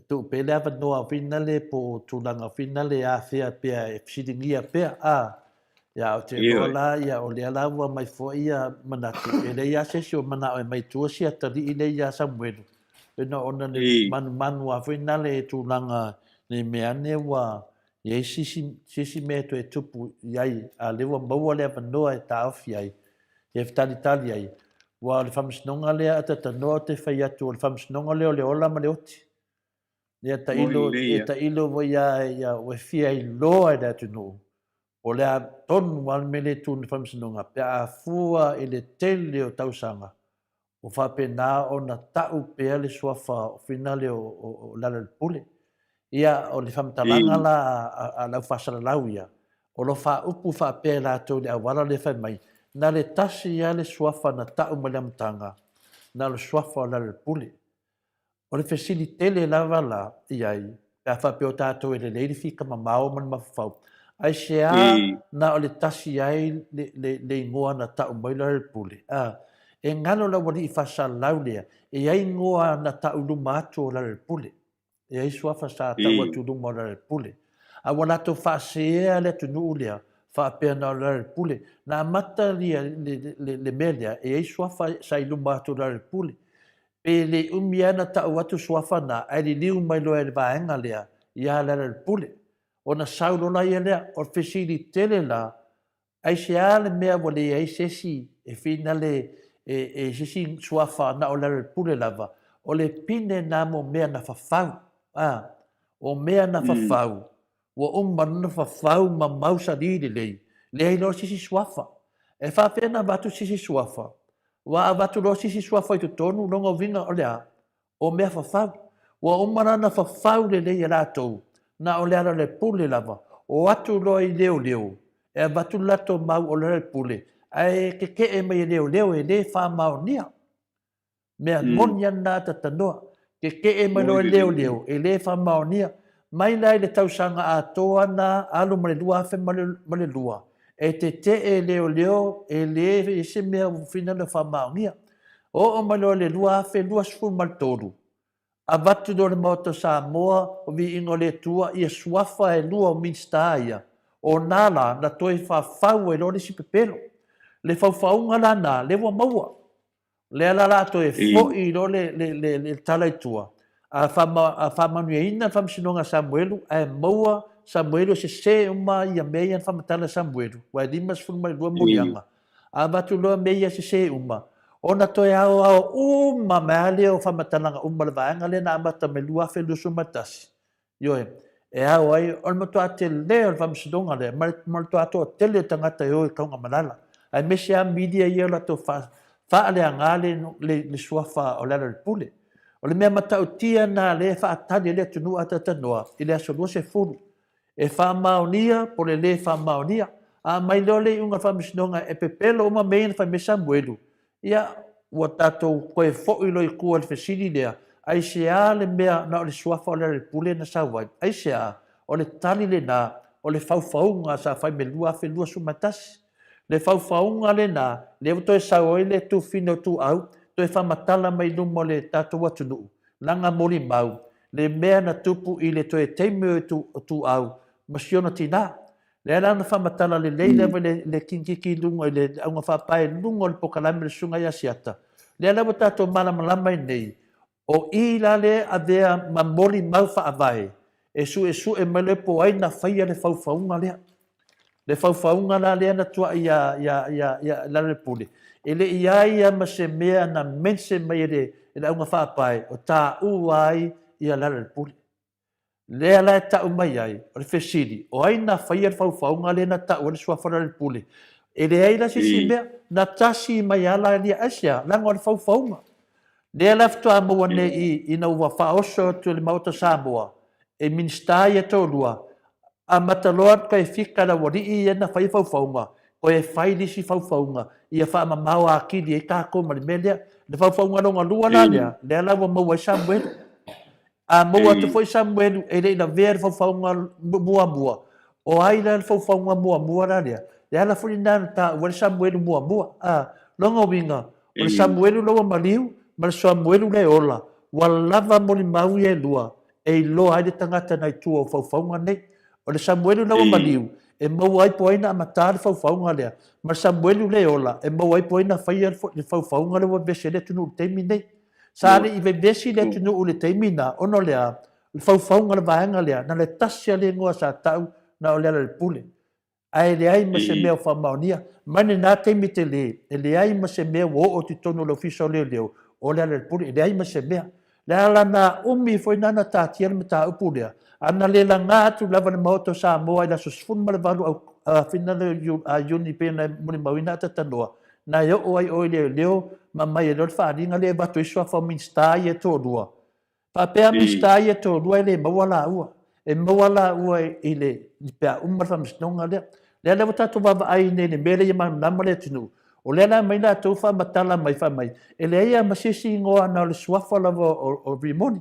Tu pele ava noa whina le po tūlanga whina le a whea pia e psiringia pia a. Ia o te noa la ia o lea lawa mai fo ia manatu. Pele ia sesi o mana o mai tua si atari i le ia Samuelu. Pena ona le manu a whina le tūlanga le meane wa ia sisi me to e tupu iai a lewa maua lea manoa e taofi ai e tali ai wa le whamsinonga lea ata tanoa te whai atu o le whamsinonga lea o le ola ma le oti e ta ilo wa ia o e fia I loa e le atu no o lea tonu al me le tu le whamsinonga pe a fua e le tele o tausanga o whapena o na tau pea le suafa o fina le o lala le pule ia o le whamtalanga la a lau whasalalau ia. O lo wha upu wha pē lātou le awala le whai mai. Nā le tasi ia le suafa na tau maliamtanga. Nā le suafa o la le pule. O le whesili tele lava la iai. Pea wha pē o tātou e le leiri whika ma mao man mawhau. Ai se a nā o le tasi ai le ingoa na tau mai la le pule. E ngalo la wali I whasalalau lea. E ai ingoa na tau lumatu o la le pule. E ai suafa sa taua tulunga o le pule. A wana to whaasea le tunu lea, whaapea na le pule. Na mata lia le melea, e ai suafa sa iluma atu le pule. Pe le umiana ta watu suafa na, ai li liu mai loa le vaenga lea, ia le pule. O na saulo la ia lea, o fesili tele la, ai se ale mea wale ai sesi, e fina le, e sesi suafa na o le pule lava. o le pine na mo mea na whawhau. O mea na whawhau. Wa umana na whawhau ma mausa riri lei. Lei lo sisi swafa. E whawhena watu sisi swafa. Wa watu lo sisi swafa i tu tonu longo vinga o lea. O mea whawhau. Wa umana na whawhau le lei ratou. Na o lea le pule lava. O atu lo i leo leo. E watu lato mau o le pule. Ai ke e mai leo leo e le wha mau nia. Mea monia na tatanoa. Ke e mai leo leo e le wha mau nia. Mai lai le tausanga a toa na alu male lua afe male lua. E te e leo leo e le e se mea fina le wha mau nia. O mai le lua afe lua sfu mal toru. A watu do le Maota Samoa o Viiga le tua ia suafa e lua o minsta ia. O nala na toi whawhau e lore si pepelo. Le whawhaunga lana, le wa maua. Le ala la toi fo i le tala i tua. A whamanuia ina whamsinonga Samuelu, a maua Samuelu se uma ia mea whamatala Samuelu. Wai limas fulma i lua murianga. A watu loa mea se uma. Ona toi ao uma mea leo whamatalanga uma le vaenga le na amata me lua whelusu matasi. Ioe. E au ai, on matua te leo le whamsidonga le, matua toa tele tangata eo i kaunga malala. Ai mese a media ia la to wha le angale le suafa o lera le pule. O le mea matau tia na le wha atani le tunu atatanoa, i le asolua se furu. E wha maonia, po le wha maonia, a mai leo le unga whamsidonga e pepelo uma meina wha me Samuelu. Ia, ua tātou koe fo'ilo i kua le whesiri lea, ai se a le mea na o le suafa o le pule na sauai. Ai se a, o le tali le na, o le whauwhaunga sa whai me lua whelua sumatasi. Le whauwhaunga le na, le toi sauai le tu whino tu au, toi whamatala mai lumo le tātou atunu. Langa mori mau, le mea na tupu i le toi teimeo tu au, masiona tina. Le ala na whamatala le leile le kinkiki lungo i le aunga whapae lungo le pokalame le sunga i asiata. Le ala wa tātou malamalama i nei. O i la le a vea mamoli mau whaavae. E su e mele po ai na whaia le whauwhaunga lea. Le whauwhaunga la lea na tua ia la le pule. E le ia ma se mea na mense mai le aunga whapae o tā uai ia la le pule. Le ala e tau mai ai, o le whesiri, o ai na whaia le whauwhaunga le na tau le suafara le pule. E le ai la sisi mea, na tasi mai ala lia asia, langa o le whauwhaunga. Le ala ftua mua ne i na uwa whaoso tu le Maota Samoa, e minsta ia tōlua, a mataloa ka e whika na wari i e na whai whauwhaunga, ko e whai lisi whauwhaunga, i a wha mamau a kiri e kako ma le melea, le whauwhaunga longa lua la lea, le ala wa maua i Samuelu. A maua te foi Samuelu e le na vea whauwhaunga mua. O ai la whauwhaunga mua la lea. Le ala furi nana ta wale Samuelu mua. Longa winga. O le Samuelu loa maliu, ma le Samuelu le ola. Wa lava moli mau e lua. E loa ai le tangata nai tua o whauwhaunga nei. O le Samuelu loa maliu. E mau ai po aina amata le whauwhaunga lea. Ma le Samuelu le ola. E mau ai po aina whaia le whauwhaunga le wa bese le tunu teimi nei. Sare i vesi le tunu u le teimina, ono lea, le whauwhaunga le vahenga lea, na le tasia le ngoa sa tau, na o lea le pule. Ai le ai ma se mea whamaunia, mane nā teimi te le, e le ai ma se mea wo o ti tonu le fiso leo, o lea le pule, e le ai ma se mea. Le ala na umi foi nana tātia le mata upu lea, ana le la ngā atu lava le Maota Samoa, i la susfun ma le valu a fina le yuni pena muni mawina tatanoa. Na yo oi leo ma mai e lor wharinga le watu i sua minsta i e tōrua. Papea minsta i e tōrua i le mawala ua. E mawala ua i le pia umar whamisnonga lea. Lea lewa tātou wawa ai nei le mele i nama le tunu. O lea la mai la tau whamatala mai whamai. E lea ia masisi ngoa na le suafa lava o rimoni.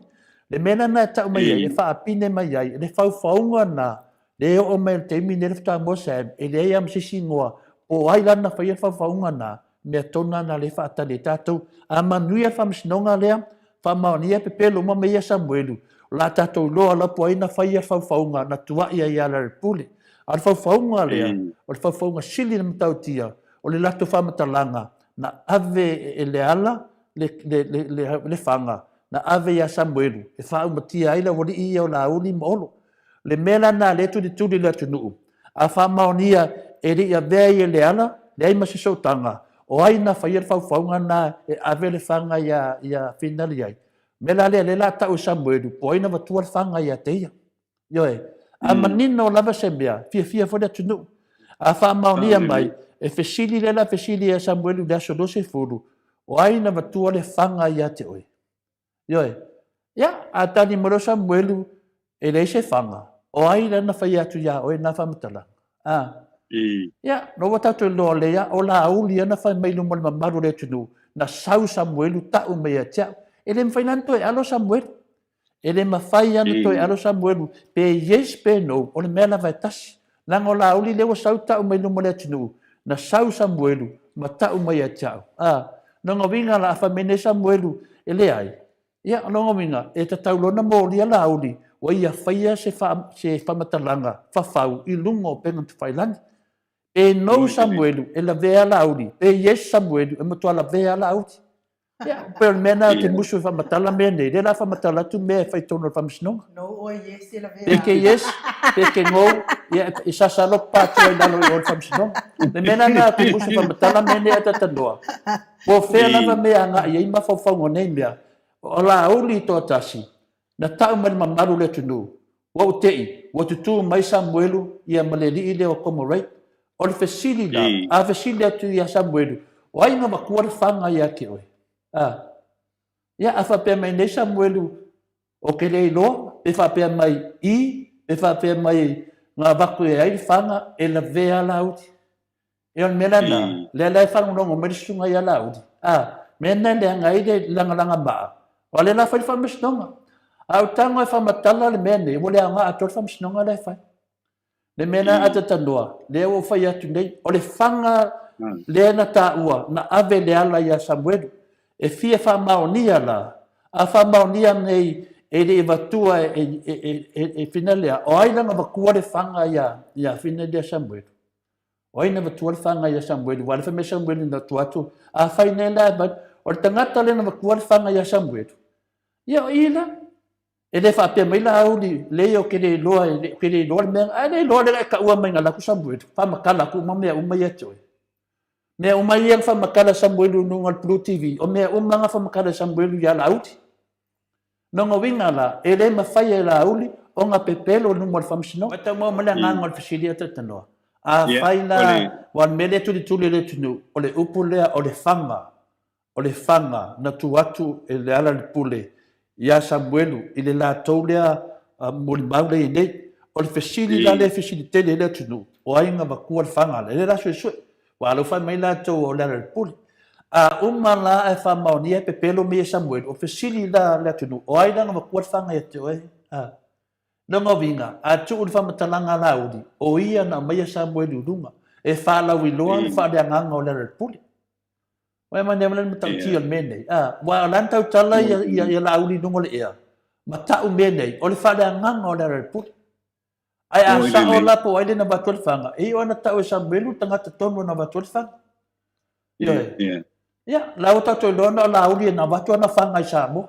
Le mena na tau mai ai, e whaapine mai ai, le whauwhaunga na. Le o mai le teimi ne rifta mosam, e lea ia masisi ngoa. O ai lana whaia whawhaunga na, mea tona na le whaatane tātou, a manuia whamsinonga lea, whamaunia pepelo ma mea Samuelu, la tātou loa lapo aina whaia whawhaunga na tuaia i ala repule. A le whawhaunga lea, o le whawhaunga sili na matautia, o le lato whamatalanga, na ave e le ala, le whanga, na ave ia Samuelu, e whaumatia aila wali i o la uli maolo. Le mela na le tuli le tunuu, a whamaunia e ri a vea i le ala, le ai masi sautanga, o ai na whaia whauwhaunga na e ave le whanga ia whinari ai. Mela le la ta o Samuel po ina matua le fanga ia te. Yo e. A manino lava se mea, fia fo le tunu. A fa maunia mai, e fesili le la fesili e Samuel da so do se furu. O aina matua le fanga ia te oi. Yo e. Ya, a tani moro Samuel e le se fanga. O aina na fa ia tu ya o na fa matala. Ya, no wata tu lo le ya o la auli na fa mai lu mo maru le tunu. Na sau Samuel ta o me tia. Ele mfainanto e alo Samuel. Ele mafai anu to e alo Samuel. Pe yes pe no. O le mela vai tasi. Nang o la auli le o sau ta o mai lu mo le tunu. Na sau Samuel. Ma ta o mai tia. Nongo vinga la fa mene Samuel. Ele ai. Ya, nongo vinga. E ta taulona mo li la auli. Wa ia faia se fa matalanga. Fa fau. I lungo pengan tu failani. E no Samuel. E la vea la auli. E yes Samuel. E matua la vea la auli. Ya, pero mena te musu fa matala mene, de la fa matala tu me fa tono fa misno. No, o yes, la vea. Ke yes, ke ngo, ya isa salo pa tu ina lo yo fa misno. De mena na te musu fa matala mene ata tanoa. Po fe la va me anga ye ma fa ngone mia. Ola uli to tasi. Na ta mal mamaru le tunu. Wa utei, wa tu mai Samuelu ia maleli ile o como right. O le fesili da, a fesili tu ia Samuelu. Wa ina makuar fanga ya ke oi. Ya afa pe mai ne Samuelu o ke le lo pe fa pe mai pe fa pe mai nga vaku e ai fanga e la vea lauti e on melana le fa no mo sunga ya lauti mena le nga ide langa ba wale la fa misnonga au tanga fa matala le mene mo le nga ator fa misnonga le fa le mena atatandoa le o fa ya tunei o le fanga le na ta ua na ave le ala ya Samuelu e fia fa maonia la a fa maonia nei e le vatua e finalea o ai langa vakua le fanga ya finalea Samuel o ai na vatua le fanga ya Samuel wale fa me Samuel na tuatu a fa inela ba o tangata le na vakua le fanga ya Samuel ia ila e le fa pe mai la auli le o ke le loa me a le loa le ka ua mai ngala ku Samuel fa makala ku mame o mai atoi me umai yang fa makala Samuel no ngal Blue TV o me umanga fa makala Samuel ya lauti no winga la ele ma fa ya lauli o nga pepelo no mo fa msino mata mo mala ngal fisilia tatano a faina wan mele tu le tunu o le upule o le fanga na tuatu e le ala le pule ya Samuel ile la tolia mo le maule ine o le fisili la le fisilite le tunu o ai nga ba ku fanga le la so Walau fa mai la to o la puli a umala e fa maonia pe pelo me Samuel o fesili la tunu o ai danga makuat fanga te oi no ngovinga a tu fa matalanga laudi o ia na mai Samuel dunga e fa la wiloa fa de nganga o la puli wa ma ne mala mtauti al mene wa lan tau tala ia laudi dunga le ia mata u mene o le fa de nganga o la puli ai asa o la po ai na batul fanga e ona ta o Samuel tanga tono na batul fanga ya la uta to lona la uli na batul na fanga Samu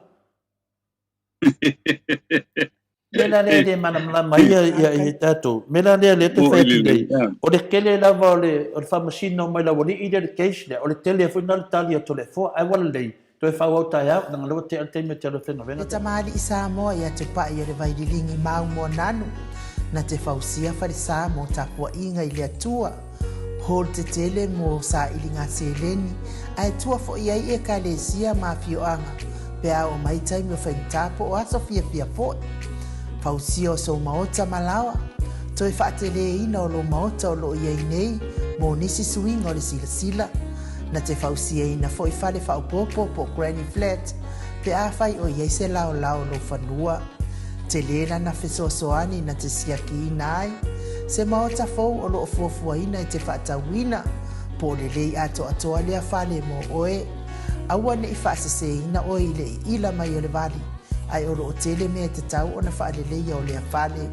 mena le manam la mai ya tato mena le te feti dei o le kele la vole o fa machine mai la woli education o le telefono na talia telefo ai wala dei to fa wota ya na lo te me telefono venga tamali Samoa ya te pa ia le vaidilingi mau mo nanu na te fausia farisa mo tapua inga ili atua hol te tele mo sa ilinga seleni ai tua fo iai e kalesia mafio anga pe o mai time o fentapo o aso fia fo fausia o so maota malawa toi fatele ina o lo maota o lo iai nei mo nisi swing o le sila na te fausia ina fo ifale fa popo po granny flat pe a fai o iai se lao lo fanua te lera na fesoasoani na te siaki inai se maota fou o loo fuafuaina i te faatauina po le lei atoatoa lea fale mo oe aua neʻi faaseseina oe i leʻi ila mai o le vali ai o loo tele mea tatau ona faaleleia o lea fale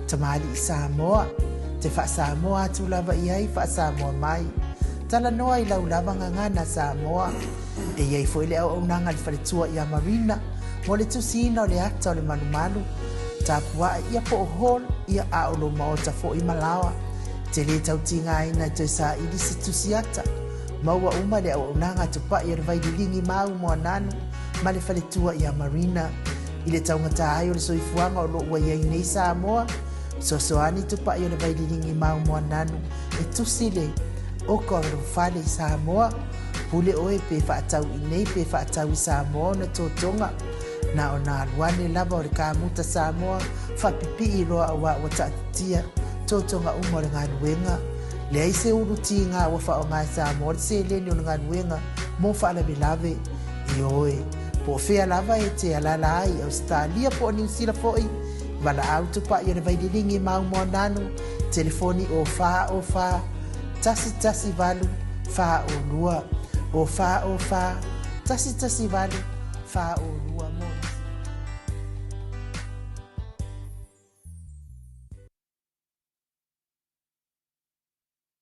tamali i Samoa te faasamoa atu lava i ai faasamoa mai talanoa i laulava gagana Samoa e iai foi le auaunaga le faletua ia marina mo le tusina o le ata o le malumalu tapua ia po hol ia a o lo maota fo i malawa te le tautinga ina te sa i disi tusiata maua uma le auaunaga tupa ia le vaidilingi mau mo ananu ma le faletua ia marina i le taugata ai o le soifuaga o loo ua iai nei Samoa soasoani tupaʻi o le vaililigi maumoa nanu e tusi le oko o le fale i Samoa pule oe pe faatau i nei pe faatau i Samoa na totoga na ona aluane lava o le kamuta Samoa faapipii loa auā ua taʻatitia totoga uma o le galuega leai se ulutiga ua faaaogā e Samoa le seleni o le galuega mo faalavelave i oe po o fea lava e te alala ai Australia po o Niusila foʻi valaau tupaʻi o le vaililigi maumoa nanu telefoni o fā tasi valu fā o lua o fā tasi valu fā o lua mo